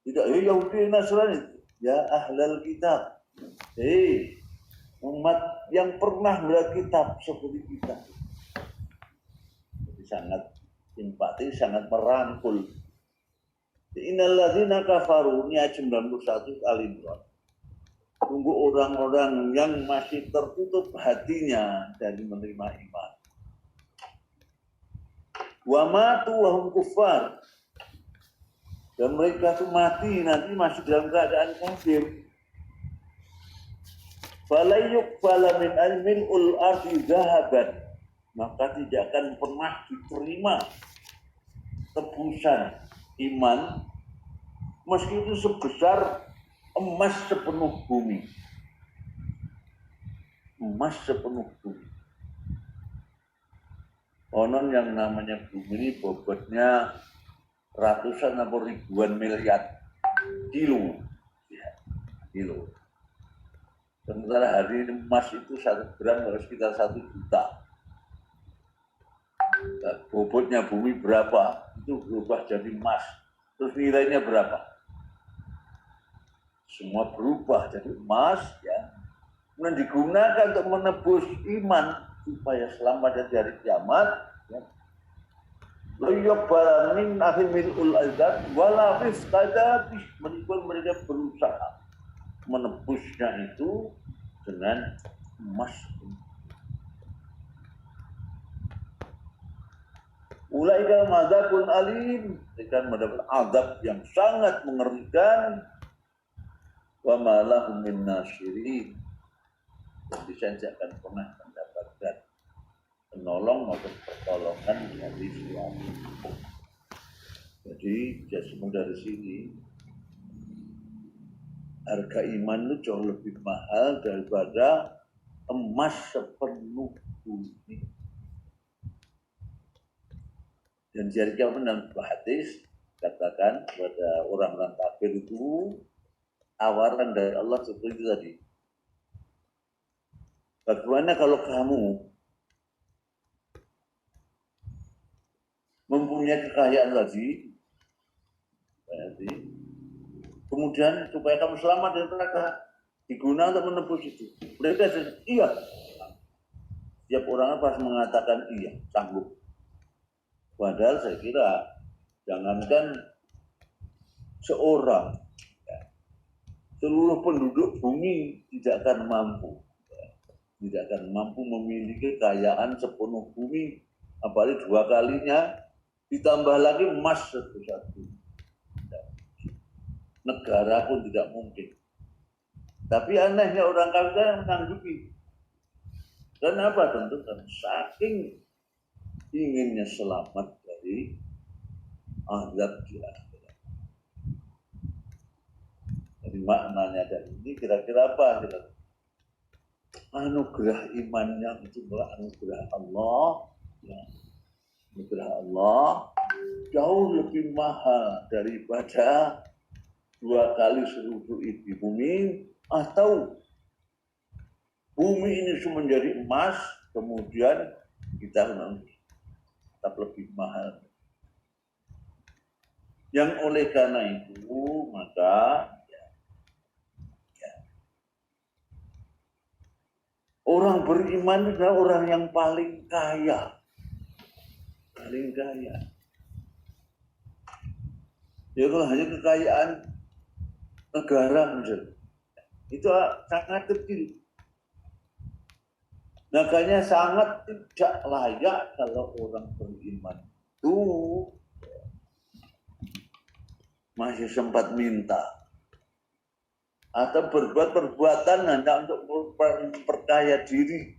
Tidak Yahudi Nasrani, ya ahlal kitab. Umat yang pernah melihat kitab seperti kita. Jadi sangat simpati, sangat merangkul. Innalladzina kafaru, ini ayat 91 Al-Imran. Tunggu orang-orang yang masih tertutup hatinya dari menerima iman. Wa matu wa hum kuffar. Dan mereka itu mati nanti masih dalam keadaan kafir. Falayuk falamin al-mil'ul ardi zahaban, maka tidak akan pernah diterima tebusan iman meski itu sebesar emas sepenuh bumi. Emas sepenuh bumi. Konon yang namanya bumi ini bobotnya ratusan atau ribuan miliar kilo. Ya, kilo. Sementara hari ini emas itu 1 gram harus sekitar 1 juta. Nah, bobotnya bumi berapa? Itu berubah jadi emas. Terus nilainya berapa? Semua berubah jadi emas, ya. Kemudian digunakan untuk menebus iman supaya selamat dari hari kiamat. Ya. Layyaqbala min akhimil ul-azad wala fisqadabih, meskipun mereka berusaha menebusnya itu dengan emas. Ulaika madzabun alim, akan mendapat azab yang sangat mengerikan. Wa ma lahum min nasyirin, dan bisa akan pernah mendapatkan penolong maupun pertolongan dari siapa. Jadi jasmu dari sini harga iman itu jauh lebih mahal daripada emas sepenuh bumi. Dan jari kiamat dalam hadis katakan kepada orang-orang kafir itu tawaran dari Allah seperti itu tadi. Bagaimana kalau kamu mempunyai kekayaan lagi, kemudian supaya kamu selamat dari neraka, digunakan untuk menebus itu. Mereka iya. Setiap orang pas mengatakan iya, sanggup. Padahal saya kira jangankan seorang, ya, seluruh penduduk bumi tidak akan mampu, tidak akan mampu memiliki kekayaan sepenuh bumi, apalagi 2 kalinya, ditambah lagi emas satu-satu. Negara pun tidak mungkin. Tapi anehnya orang kafir yang menanggupi. Kenapa? Tentu kan saking inginnya selamat dari azab di akhirat. Jadi maknanya dari ini kira-kira apa? Anugerah imannya itu adalah anugerah Allah, ya. Anugerah Allah jauh lebih mahal daripada 2 kali seluruh isi bumi, atau bumi ini semua menjadi emas, kemudian kita tetap lebih mahal. Yang oleh karena itu maka orang beriman adalah orang yang paling kaya. Paling kaya. Ya kalau hanya kekayaan negara misalnya, itu sangat kecil. Makanya sangat tidak layak kalau orang beriman itu masih sempat minta atau berbuat perbuatan hanya untuk memperkaya diri,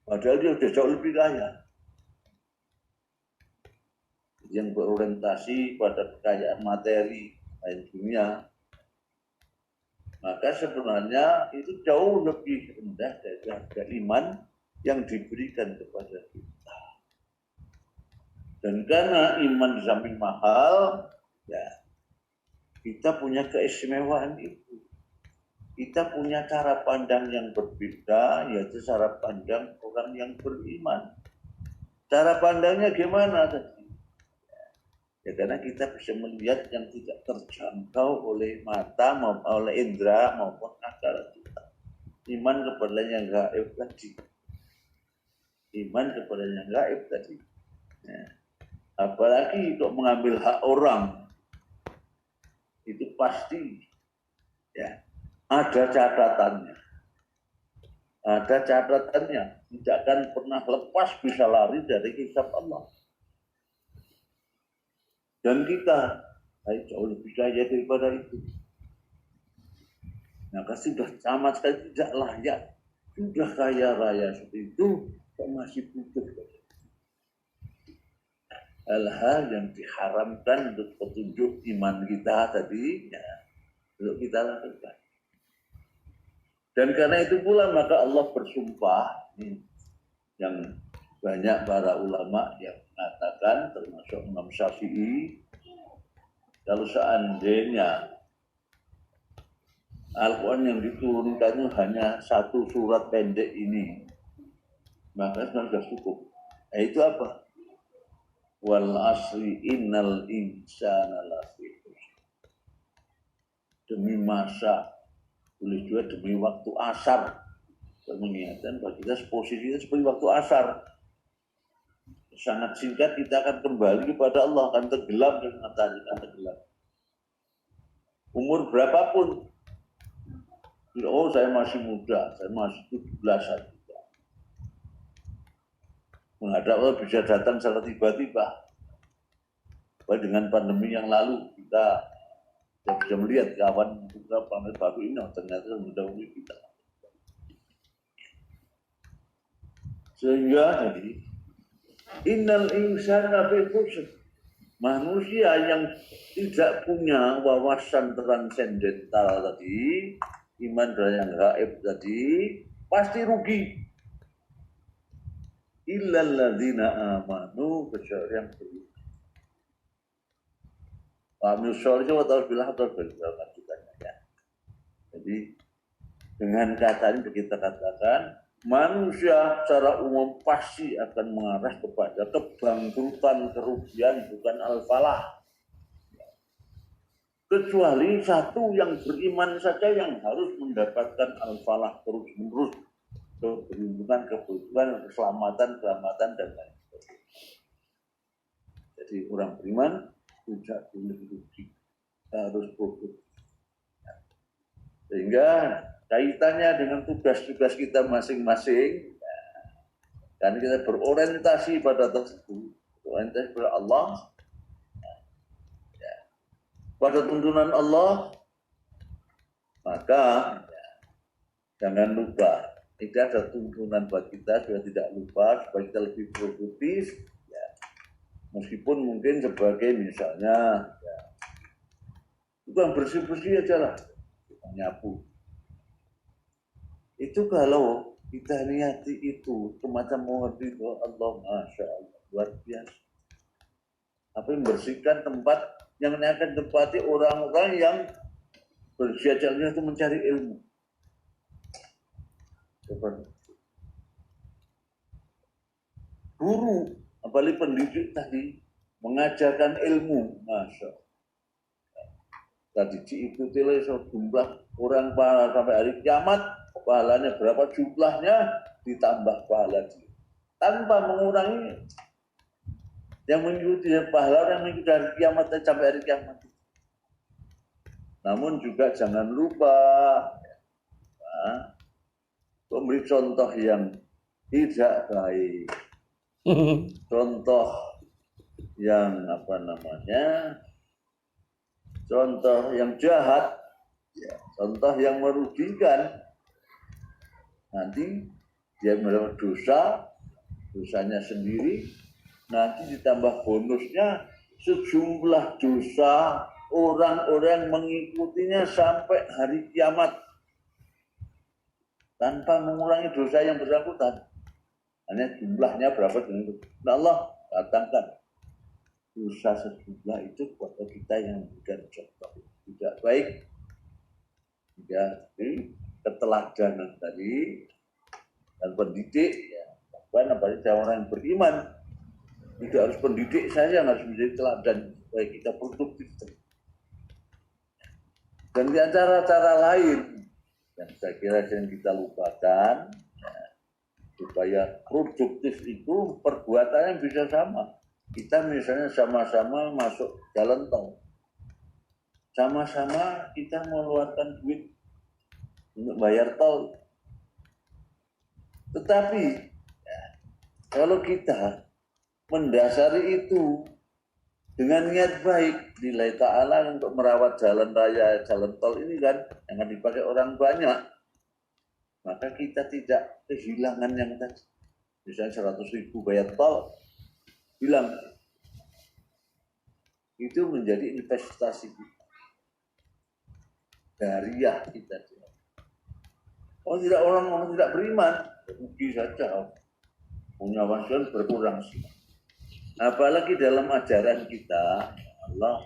padahal dia sudah jauh lebih kaya. Yang berorientasi pada kekayaan materi lain dunia, maka sebenarnya itu jauh lebih rendah dari harga iman yang diberikan kepada kita. Dan karena iman di samping mahal, ya kita punya keistimewaan itu. Kita punya cara pandang yang berbeda, yaitu cara pandang orang yang beriman. Cara pandangnya gimana tadi? Ya karena kita bisa melihat yang tidak terjangkau oleh mata, oleh indera maupun akal kita. Iman kepada yang gaib tadi. Iman kepada yang gaib tadi. Ya. Apalagi untuk mengambil hak orang, itu pasti ya ada catatannya. Ada catatannya. Tidak akan pernah lepas bisa lari dari hisab Allah. Dan kita jauh lebih kaya daripada itu. Maka sudah sama sekali tidak layak. Sudah kaya raya seperti itu, kok masih butuh. Hal-hal yang diharamkan untuk petunjuk iman kita tadi, ya, untuk kita lakukan. Dan karena itu pula maka Allah bersumpah, yang banyak para ulama yang mengatakan, termasuk Imam Syafi'i, kalau seandainya Al-Quran yang diturunkan itu hanya satu surat pendek ini, maka sudah cukup. Itu apa? Wal asri innal insana lafi khusr. Demi masa, tulis juga demi waktu asar. Mengingatkan bahwa kita posisinya seperti waktu asar. Sangat singkat kita akan kembali kepada Allah, akan tenggelam dan matahari akan tenggelam. Umur berapapun, oh saya masih muda, saya masih 17-an. Menghadap Allah bisa datang secara tiba-tiba. Dengan pandemi yang lalu kita bisa melihat kawan kita planet baru ini ternyata mendahului kita. Sehingga jadi innal insana fi khusr. Manusia yang tidak punya wawasan transendental tadi, iman yang gaib tadi, pasti rugi. Illal ladzina amanu, kecuali yang beriman. Amin sholih wa taubillah ya. Jadi dengan kata ini kita katakan manusia secara umum pasti akan mengarah kepada kebangkrutan, kerugian, bukan al-falah. Kecuali satu yang beriman saja yang harus mendapatkan al-falah terus-menerus, keberuntungan, keselamatan, dan lain sebagainya. Jadi orang beriman tidak boleh rugi, harus produktif. Sehingga kaitannya dengan tugas-tugas kita masing-masing, dan kita berorientasi pada tersebut, berorientasi pada Allah, pada tuntunan Allah, maka jangan lupa, tidak ada tuntunan buat kita supaya tidak lupa, supaya kita lebih produktif. Meskipun mungkin sebagai misalnya bukan bersih-bersih aja lah, nyapu. Itu kalau kita niati itu semacam mengerti bahwa Allah Masya Allah luar biasa. Apa yang membersihkan tempat yang akan tempati orang-orang yang berjajalnya itu mencari ilmu. Guru, apalagi pendidik tadi, mengajarkan ilmu, Masya Allah. Tadi diikuti oleh jumlah orang pahala sampai hari kiamat, pahalanya berapa jumlahnya, ditambah pahala dia. Tanpa mengurangi yang mengikuti pahala yang mengikuti hari kiamat sampai hari kiamat. Namun juga jangan lupa memberi contoh yang tidak baik. Contoh yang contoh yang jahat, contoh yang merugikan. Nanti dia melakukan dosa, dosanya sendiri, nanti ditambah bonusnya sejumlah dosa orang-orang mengikutinya sampai hari kiamat tanpa mengurangi dosa yang bersangkutan. Hanya jumlahnya berapa dengan itu. Nah Allah katakan dosa sejumlah itu kepada kita yang memberikan contoh tidak baik. Jadi keteladanan tadi dan pendidik ya, apalagi orang yang beriman tidak harus pendidik saja yang harus menjadi teladan supaya kita produktif. Dan di antara cara lain yang saya kira yang kita lupakan supaya produktif itu perbuatannya bisa sama. Kita misalnya sama-sama masuk jalan tol, sama-sama kita mengeluarkan duit untuk bayar tol. Tetapi kalau kita mendasari itu dengan niat baik lillahi ta'ala untuk merawat jalan raya, jalan tol ini kan yang akan dipakai orang banyak, maka kita tidak kehilangan yang tadi. Misalnya 100.000 bayar tol, hilang. Itu menjadi investasi kita. Dariah kita. Kalau tidak orang tidak beriman, rugi saja. punya penghasilan berkurang semua. Apalagi dalam ajaran kita, Allah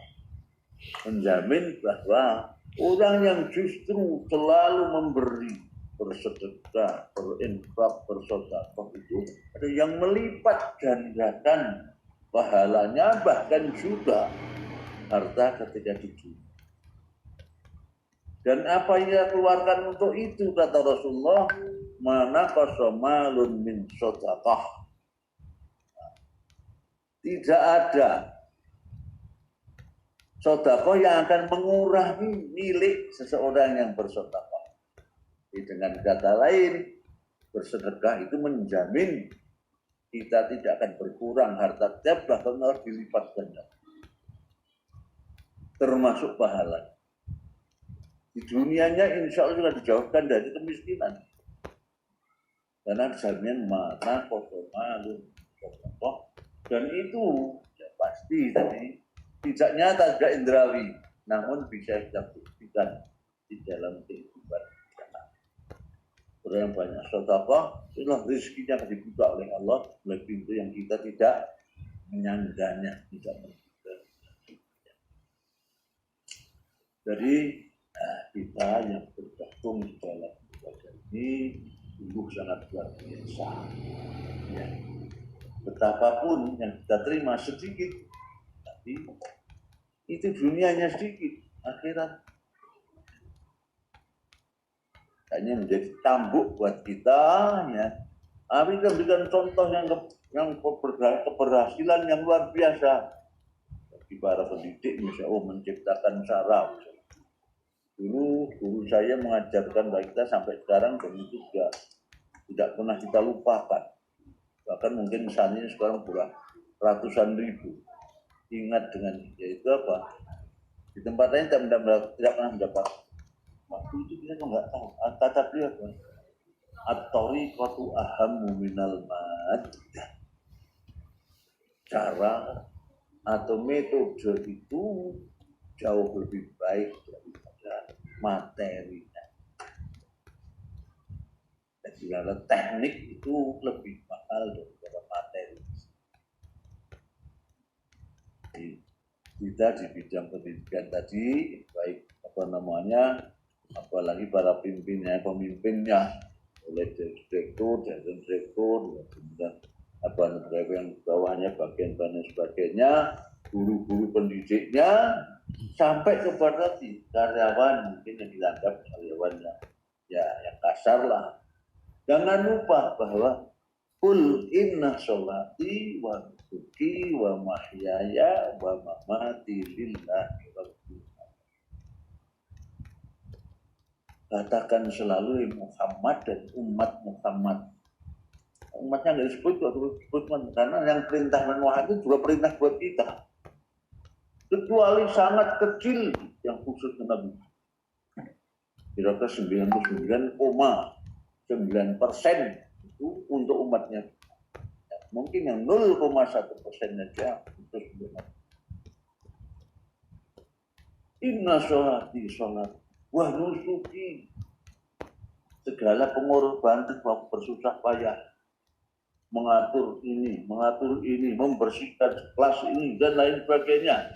menjamin bahwa orang yang justru selalu memberi, bersedekah, berinfak, bersedekah itu ada yang melipat gandakan pahalanya, bahkan juga harta ketika di dunia. Dan apa yang dia keluarkan untuk itu, kata Rasulullah, mana qasamalun min shadaqah. Tidak ada sedekah yang akan mengurangi milik seseorang yang bersedekah. Dengan kata lain, bersedekah itu menjamin kita tidak akan berkurang harta kita, bahkan harus dilipat ganda. Termasuk pahala. Di dunianya insya Allah sudah dijauhkan dari kemiskinan. Karena jaminan mana kosomalun sedekah. Dan itu ya pasti tadi tidak nyata, tidak indrawi, namun bisa kita buktikan di dalam kehidupan kita. Orang yang banyak sedekah, itulah rezekinya akan dibuka oleh Allah oleh pintu yang kita tidak menyangganya, tidak menduga. Jadi kita yang bergabung di dalam ibadah ini sungguh sangat luar biasa. Ya. Betapapun yang kita terima sedikit, tapi itu dunianya sedikit, akhirat hanya menjadi tambuk buat kita. Ya, tapi kita berikan contoh yang keberhasilan yang luar biasa bagi para pendidik, misalnya menciptakan saraf. Dulu guru saya mengajarkan bagi kita sampai sekarang, dan itu juga tidak pernah kita lupakan. Bahkan mungkin misalnya sekarang pula ratusan ribu ingat dengan yaitu apa, di tempat lain tidak pernah mendapat. Waktu itu kita nggak tahu kata beliau apa, at-tariqatu ahammu minal maddah. Cara atau metode itu jauh lebih baik daripada materinya. Jadi teknik itu lebih mahal daripada materi. Kita di bidang pendidikan tadi, baik apalagi para pemimpinnya, oleh direktur, kemudian yang bawahnya, bagian dan sebagainya, guru-guru pendidiknya, sampai kepada karyawan mungkin yang dianggap karyawannya ya yang kasar lah. Jangan lupa bahwa Qul inna sholati wa nusuki wa mahyaya wa mamati lillahi rabbil alamin. Katakan selalu Muhammad dan umat Muhammad. Umatnya nggak disebut karena yang perintah Nuh itu juga perintah buat kita. Kecuali sangat kecil yang khusus Nabi. Kira-kira 99,9% itu untuk umatnya. Ya, mungkin yang 0,1% saja untuk umat. Inna sholati sholat wa nusuki, segala pengorbanan bersusah payah mengatur ini, membersihkan kelas ini dan lain sebagainya,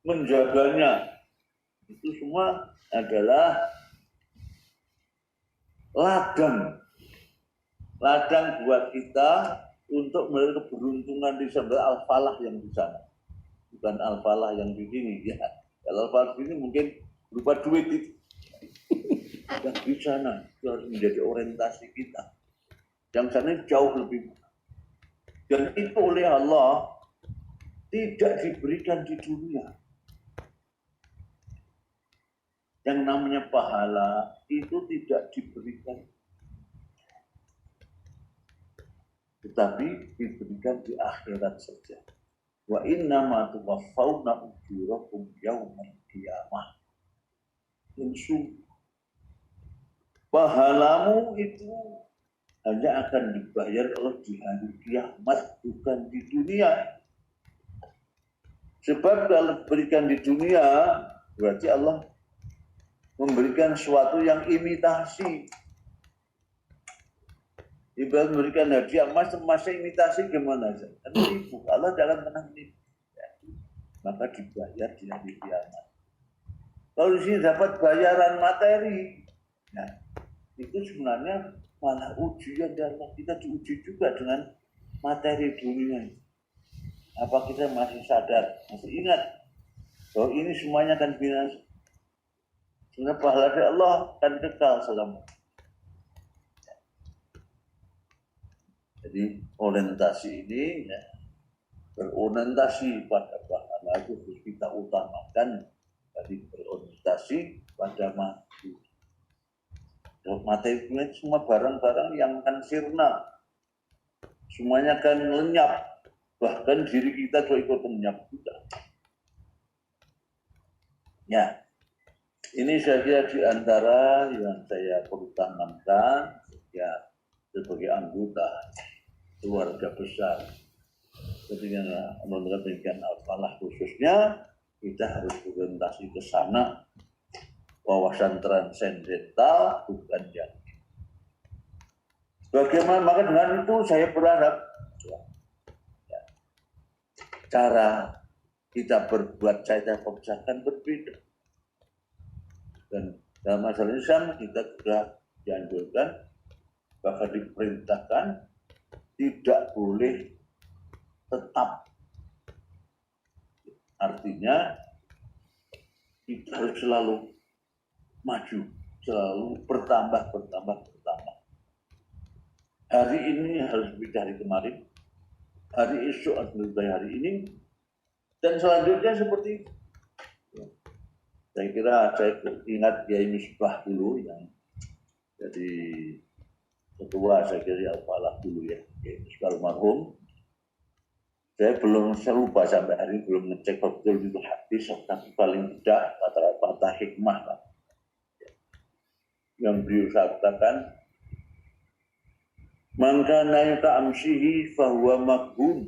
menjaganya, itu semua adalah ladang buat kita untuk melihat keberuntungan di sana, al-falah yang di sana, bukan al-falah yang di sini ya. Kalau al-falah di sini mungkin berupa duit itu, yang di sana itu harus menjadi orientasi kita. Yang sana jauh lebih murah. Dan itu oleh Allah tidak diberikan di dunia. Yang namanya pahala itu tidak diberikan, tetapi diberikan di akhirat saja. Wa inna ma tuwaffawna ujurakum yaumal qiyamah. Insya pahalamu itu hanya akan dibayar Allah di hari kiamat, bukan di dunia. Sebab kalau diberikan di dunia, berarti Allah memberikan sesuatu yang imitasi. Ibarat memberikan hadiah emas, emasnya imitasi gimana aja? Kan nipu. Allah jangan pernah nipu. Ya. Maka dibayar di hari kiamat. Kalau di sini dapat bayaran materi, nah itu sebenarnya malah ujian dan kita diuji juga dengan materi dunia. Apa kita masih sadar, masih ingat bahwa ini semuanya akan binasa? Sebenarnya pahala dari Allah akan kekal selama. Jadi orientasi ini ya, berorientasi pada pahala itu harus kita utamakan dari berorientasi pada mati. Materi itu semua barang-barang yang akan sirna, semuanya akan lenyap, bahkan diri kita juga ikut lenyap juga. Ya, ini saya kira di antara yang saya perlu tanamkan ya sebagai anggota keluarga besar. Ketika menurut pendidikan Al-Falah khususnya, kita harus berorientasi ke sana. Wawasan transendental bukan yang bagaimana, maka dengan itu saya berharap ya, cara kita berbuat saya akan berbeda. Dan dalam masalah Islam kita sudah dianjurkan, bahkan diperintahkan tidak boleh tetap. Artinya kita harus selalu maju, selalu bertambah. Hari ini harus lebih dari kemarin, hari esok harus lebih dari hari ini, dan selanjutnya seperti itu. Saya kira saya ingat Kiai Misbah dulu yang jadi ketua, saya kira Al-Falah dulu ya, Kiai Misbah almarhum. Saya lupa sampai hari ini belum ngecek betul itu hadis, tapi paling tidak kata-kata hikmah lah. Yang beliau katakan, maka nayuka amsihi fahuwa maghbun.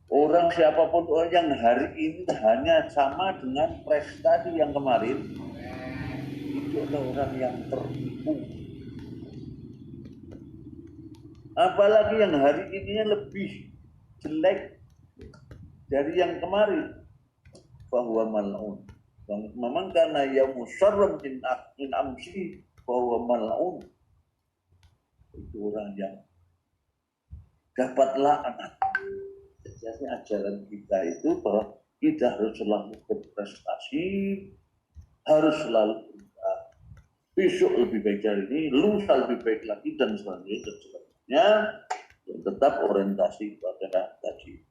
Orang siapapun orang yang hari ini hanya sama dengan prestasi yang kemarin, itu adalah orang yang tertipu. Apalagi yang hari ini lebih jelek dari yang kemarin, fahuwa mal'un. Memang karena yang musarram min amsi bahwa mal'un, itu orang yang dapat laknat. Jadi ajaran kita itu bahwa kita harus selalu berprestasi, harus selalu besok lebih baik dari ini, lusa lebih baik lagi, dan selanjutnya tetap orientasi pada tadi.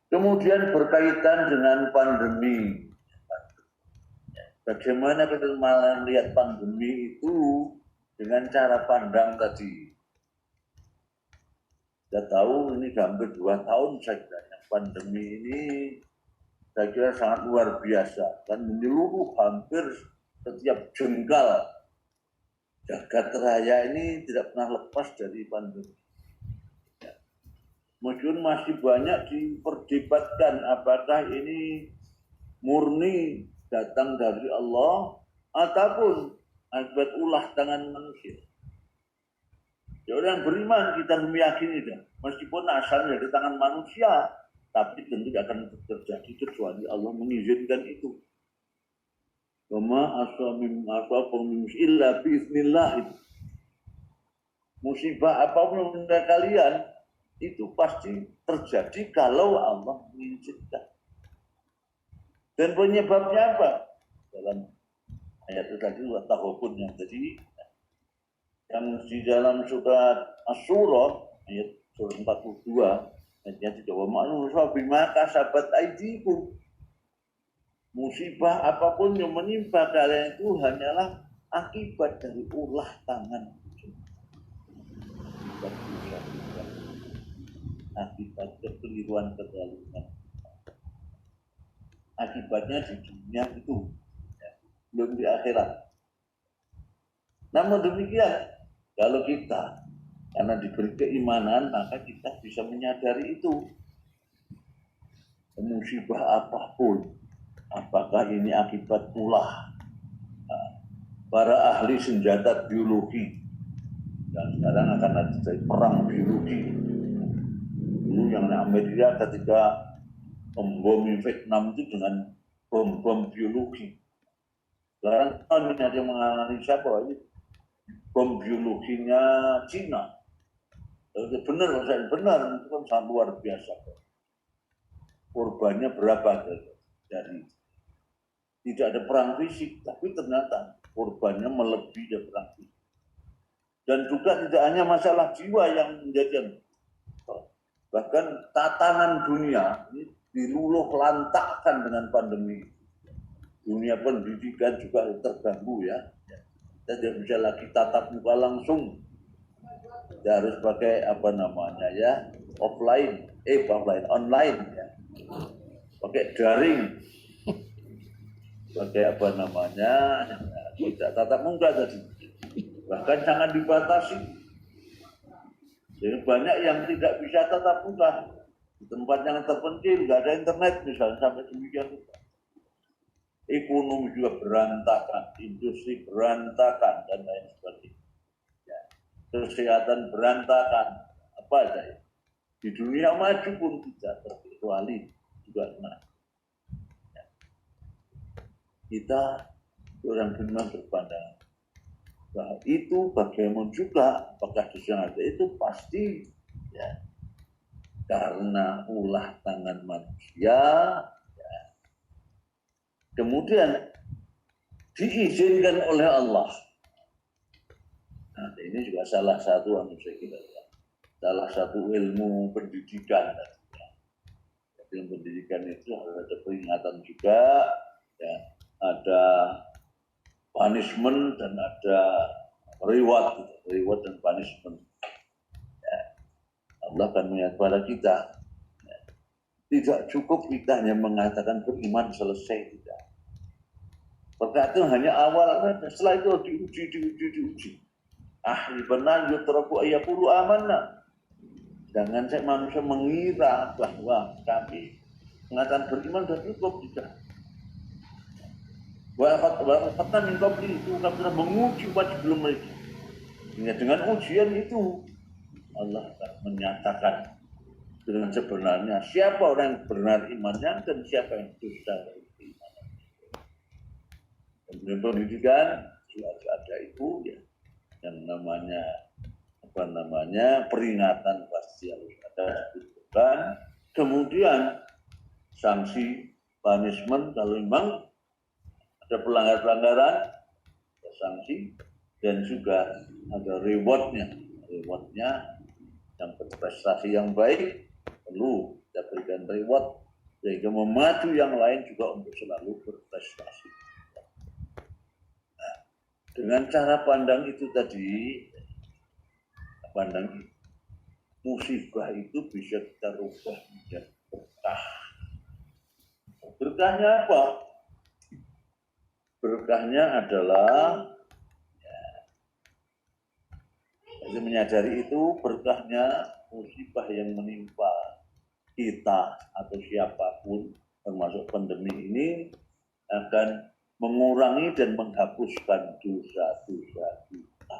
Kemudian berkaitan dengan pandemi. Bagaimana kita melihat pandemi itu dengan cara pandang tadi. Kita tahu ini hampir 2 tahun saya kira pandemi ini saya kira sangat luar biasa dan menyeluruh hampir setiap jengkal jagat raya ini tidak pernah lepas dari pandemi. Mungkin masih banyak diperdebatkan apakah ini murni datang dari Allah ataupun akibat ulah tangan manusia. Ya, orang beriman kita meyakini itu, meskipun asalnya dari tangan manusia, tapi tentu akan terjadi kecuali Allah mengizinkan itu. Wama asabum illa biiznillah. Musibah apapun yang kalian itu pasti terjadi kalau Allah mengizinkan. Dan penyebabnya apa? Dalam ayat itu tadi At-Taghabun yang tadi, yang di dalam surat Asy-Syura ayat 42 ayat 3, wa ma'nusa bima kasabat aydikum. Musibah apapun yang menimpa kalian itu hanyalah akibat dari ulah tangan. Akibat kekeliruan kezaliman. Akibatnya di dunia itu, ya, belum di akhirat. Namun demikian, kalau kita karena diberi keimanan, maka kita bisa menyadari itu. Musibah apapun, apakah ini akibat ulah para ahli senjata biologi. Dan sekarang akan ada perang biologi. Dulu yang Amerika ketika membomi Vietnam itu dengan bom-bom biologi. Sekarang ada yang menganalisa bahwa ini bom biologinya Cina. Benar, itu kan sangat luar biasa. Korbannya berapa dari tidak ada perang fisik, tapi ternyata korbannya melebihi dari perang fisik. Dan juga tidak hanya masalah jiwa yang menjadi, bahkan tatanan dunia ini diluluh lantakkan dengan pandemi. Dunia pendidikan juga terganggu ya. Kita tidak bisa lagi tatap muka langsung. Kita harus pakai online ya. Pakai daring. Pakai tidak tatap muka tadi. Bahkan sangat dibatasi. Jadi banyak yang tidak bisa tatap muka. Di tempat yang terpencil, nggak ada internet misalnya, sampai demikian. Ekonomi juga berantakan, industri berantakan, dan lain sebagainya. Ya. Kesehatan berantakan, apa aja ya. Di dunia maju pun tidak terkecuali juga. Ya. Kita orang beriman berpandangan bahwa itu bagaimana juga, apakah disengaja itu pasti ya, karena ulah tangan manusia. Kemudian diizinkan oleh Allah. Nah, ini juga salah satu salah satu ilmu pendidikan. Ilmu pendidikan itu harus ada peringatan juga, ya, ada punishment dan ada reward dan punishment. Ya. Allah akan mengingat pada kita. Ya. Tidak cukup kita hanya mengatakan beriman selesai, tidak. Perkataan hanya awal, setelah itu diuji. Benar yutraku ayapulu amanah. Jangan saya manusia mengira bahwa kami mengatakan beriman sudah cukup, tidak. Bahkan engkau itu kami sudah menguji umat sebelum mereka. Dengan ujian itu Allah akan menyatakan dengan sebenarnya siapa orang yang benar imannya dan siapa yang dusta imannya. Kemudian pendidikan juga ada itu ya, yang namanya peringatan pasti harus ada dibutuhkan. Kemudian sanksi punishment kalau memang ada pelanggaran ada sanksi, dan juga ada rewardnya yang berprestasi yang baik perlu kita berikan reward sehingga memacu yang lain juga untuk selalu berprestasi. Nah, dengan cara pandang itu tadi, musibah itu bisa kita rubah menjadi berkah. Berkahnya apa? Berkahnya adalah jadi menyadari itu berkahnya musibah yang menimpa kita atau siapapun termasuk pandemi ini akan mengurangi dan menghapuskan dosa-dosa kita.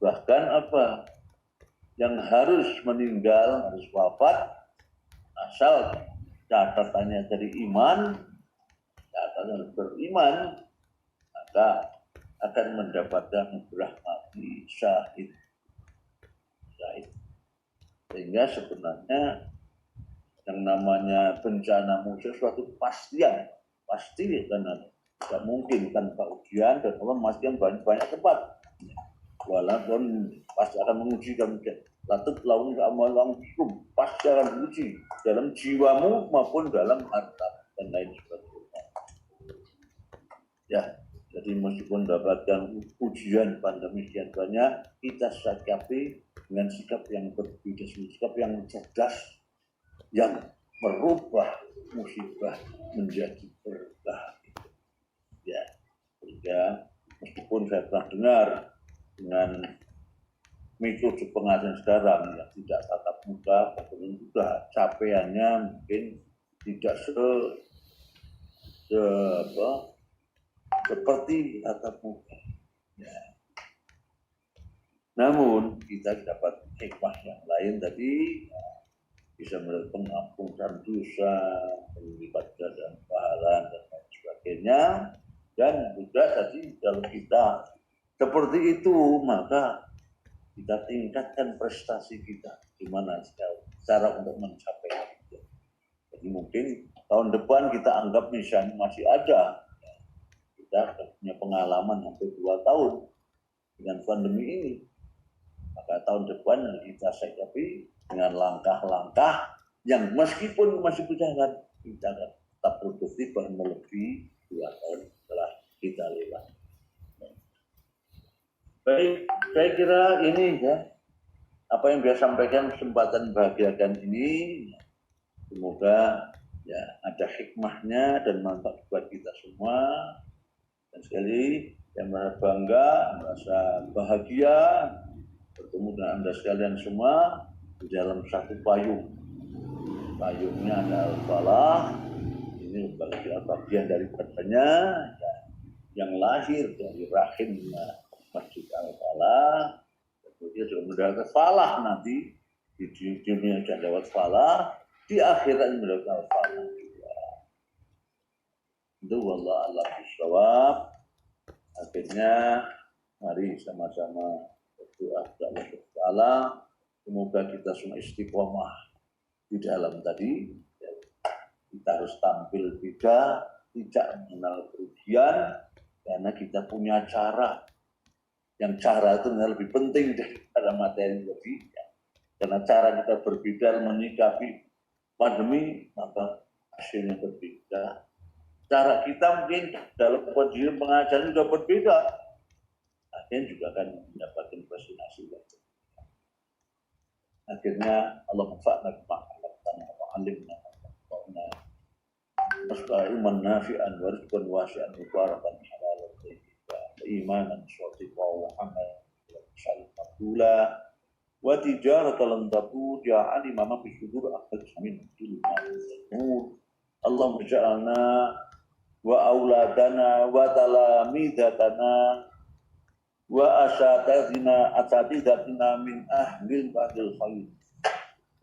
Bahkan apa yang harus meninggal, harus wafat, asal catatannya dari iman, catatan beriman, maka akan mendapatkan rahmati syahid. Sehingga sebenarnya yang namanya bencana musuh suatu pasti karena tidak mungkin tanpa ujian, dan Allah memastikan banyak tempat. Walaupun pasti akan menguji kamu, latut laun amal langsung pasti akan diuji dalam jiwamu maupun dalam harta dan lain sebagainya. Ya. Jadi meskipun mendapatkan ujian pandemi sekian banyak, kita sikapi dengan sikap yang berbeda, sikap yang cerdas, yang merubah musibah menjadi berkah. Ya, sehingga meskipun saya pernah dengar dengan metode pengajian sekarang yang tidak tatap muka, bahkan juga capaiannya mungkin tidak seperti tatap muka. Ya. Namun kita dapat hikmah yang lain tadi, ya, bisa melihat pengampunan dosa, melipat gandakan pahala dan lain sebagainya. Dan juga tadi kalau kita seperti itu, maka kita tingkatkan prestasi kita. Gimana cara untuk mencapai itu. Jadi mungkin tahun depan kita anggap misalnya masih ada. Kita punya pengalaman hampir 2 tahun dengan pandemi ini. Maka tahun depan kita sikapi dengan langkah-langkah yang meskipun masih berjalan, kita tetap produktif dan melebihi 2 tahun setelah kita lewat. Baik, saya kira ini ya, apa yang saya sampaikan kesempatan bahagiakan ini, semoga ya ada hikmahnya dan manfaat buat kita semua. Dan sekali yang merasa bangga, merasa bahagia bertemu dengan Anda sekalian semua di dalam satu payung. Payungnya ada Al-Falah, ini bagian daripadanya ya, yang lahir dari rahimnya Masjid Al-Falah, kemudian sudah mendapatkan falah nanti di dunia sudah dapat falah, di akhirat mendapatkan falah juga. Itu wallah a'lam bishawab. Akhirnya mari sama-sama berdoa kepada Allah Taala, semoga kita semua istiqomah di dalam tadi. Ya, kita harus tampil beda, tidak mengenal kerugian, karena kita punya cara. Yang cara itu lebih penting daripada materi tadi. Ya. Karena cara kita berbeda menyikapi pandemi, maka hasilnya berbeda. Cara kita mungkin dalam kondisi pengajaran juga berbeda. Akhirnya juga akan mendapatkan presentasi. Akhirnya Allah manfaatna bima alimna wa ilman nafi'an wa rizqan wasi'an mubarakan halalan thayyiban wa imanan shadiqan wa amalan maqbula wa tijaratan lan tabur ya alima ma fi sudur akhir min nur Allahumma ja'alna wa auladana wa talamidatana wa asatidatina min ahlil ba'dil khair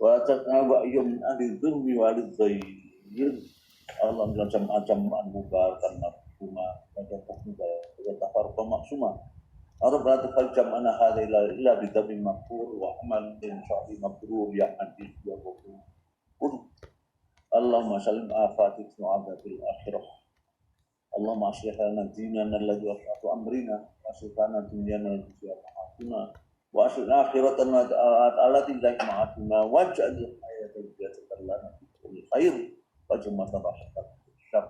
wa tatna wa min ahli dhulmi wa ahli dhayir Allah macam-macam mubarakan mafhuma wa tafarqa maksuma Rabbana taqabbal jam'ana hadha illa bi dhabin maghfur wa amal min syahri mabrur ya hadis ya ghafur Allahumma sallim afatik mu'adzabil akhirah Allahumma aslih lana dinana alladhi wasatu amrina wa aslih lana dunyana allati fiha wa aslih akhiratana allati la ma'atuna waj'al hayata ziyadatan lana fi kulli khair wa jumatan rahmatan syar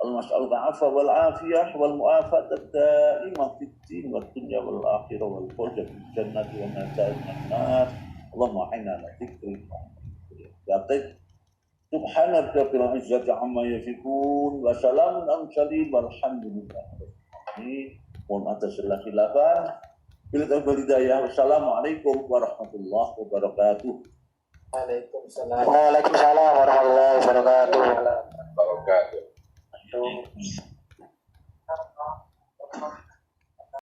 Allahumma as'aluka 'afwa wal 'afiyah wal mu'afata ad-da'imah fid din wad dunya wal akhirah wal fawza bil jannati wa najat minan nar Allahumma a'inna ala dzikri wa Subhana rabbil izzati amma yasifun wa salamun alal mursalin walhamdulillahi rabbil alamin. Mohon atas segala khilafan. Bila taufiq hidayah. Wassalamualaikum warahmatullahi wabarakatuh. Waalaikumsalam. Waalaikumsalam warahmatullahi wabarakatuh. Barakatuh.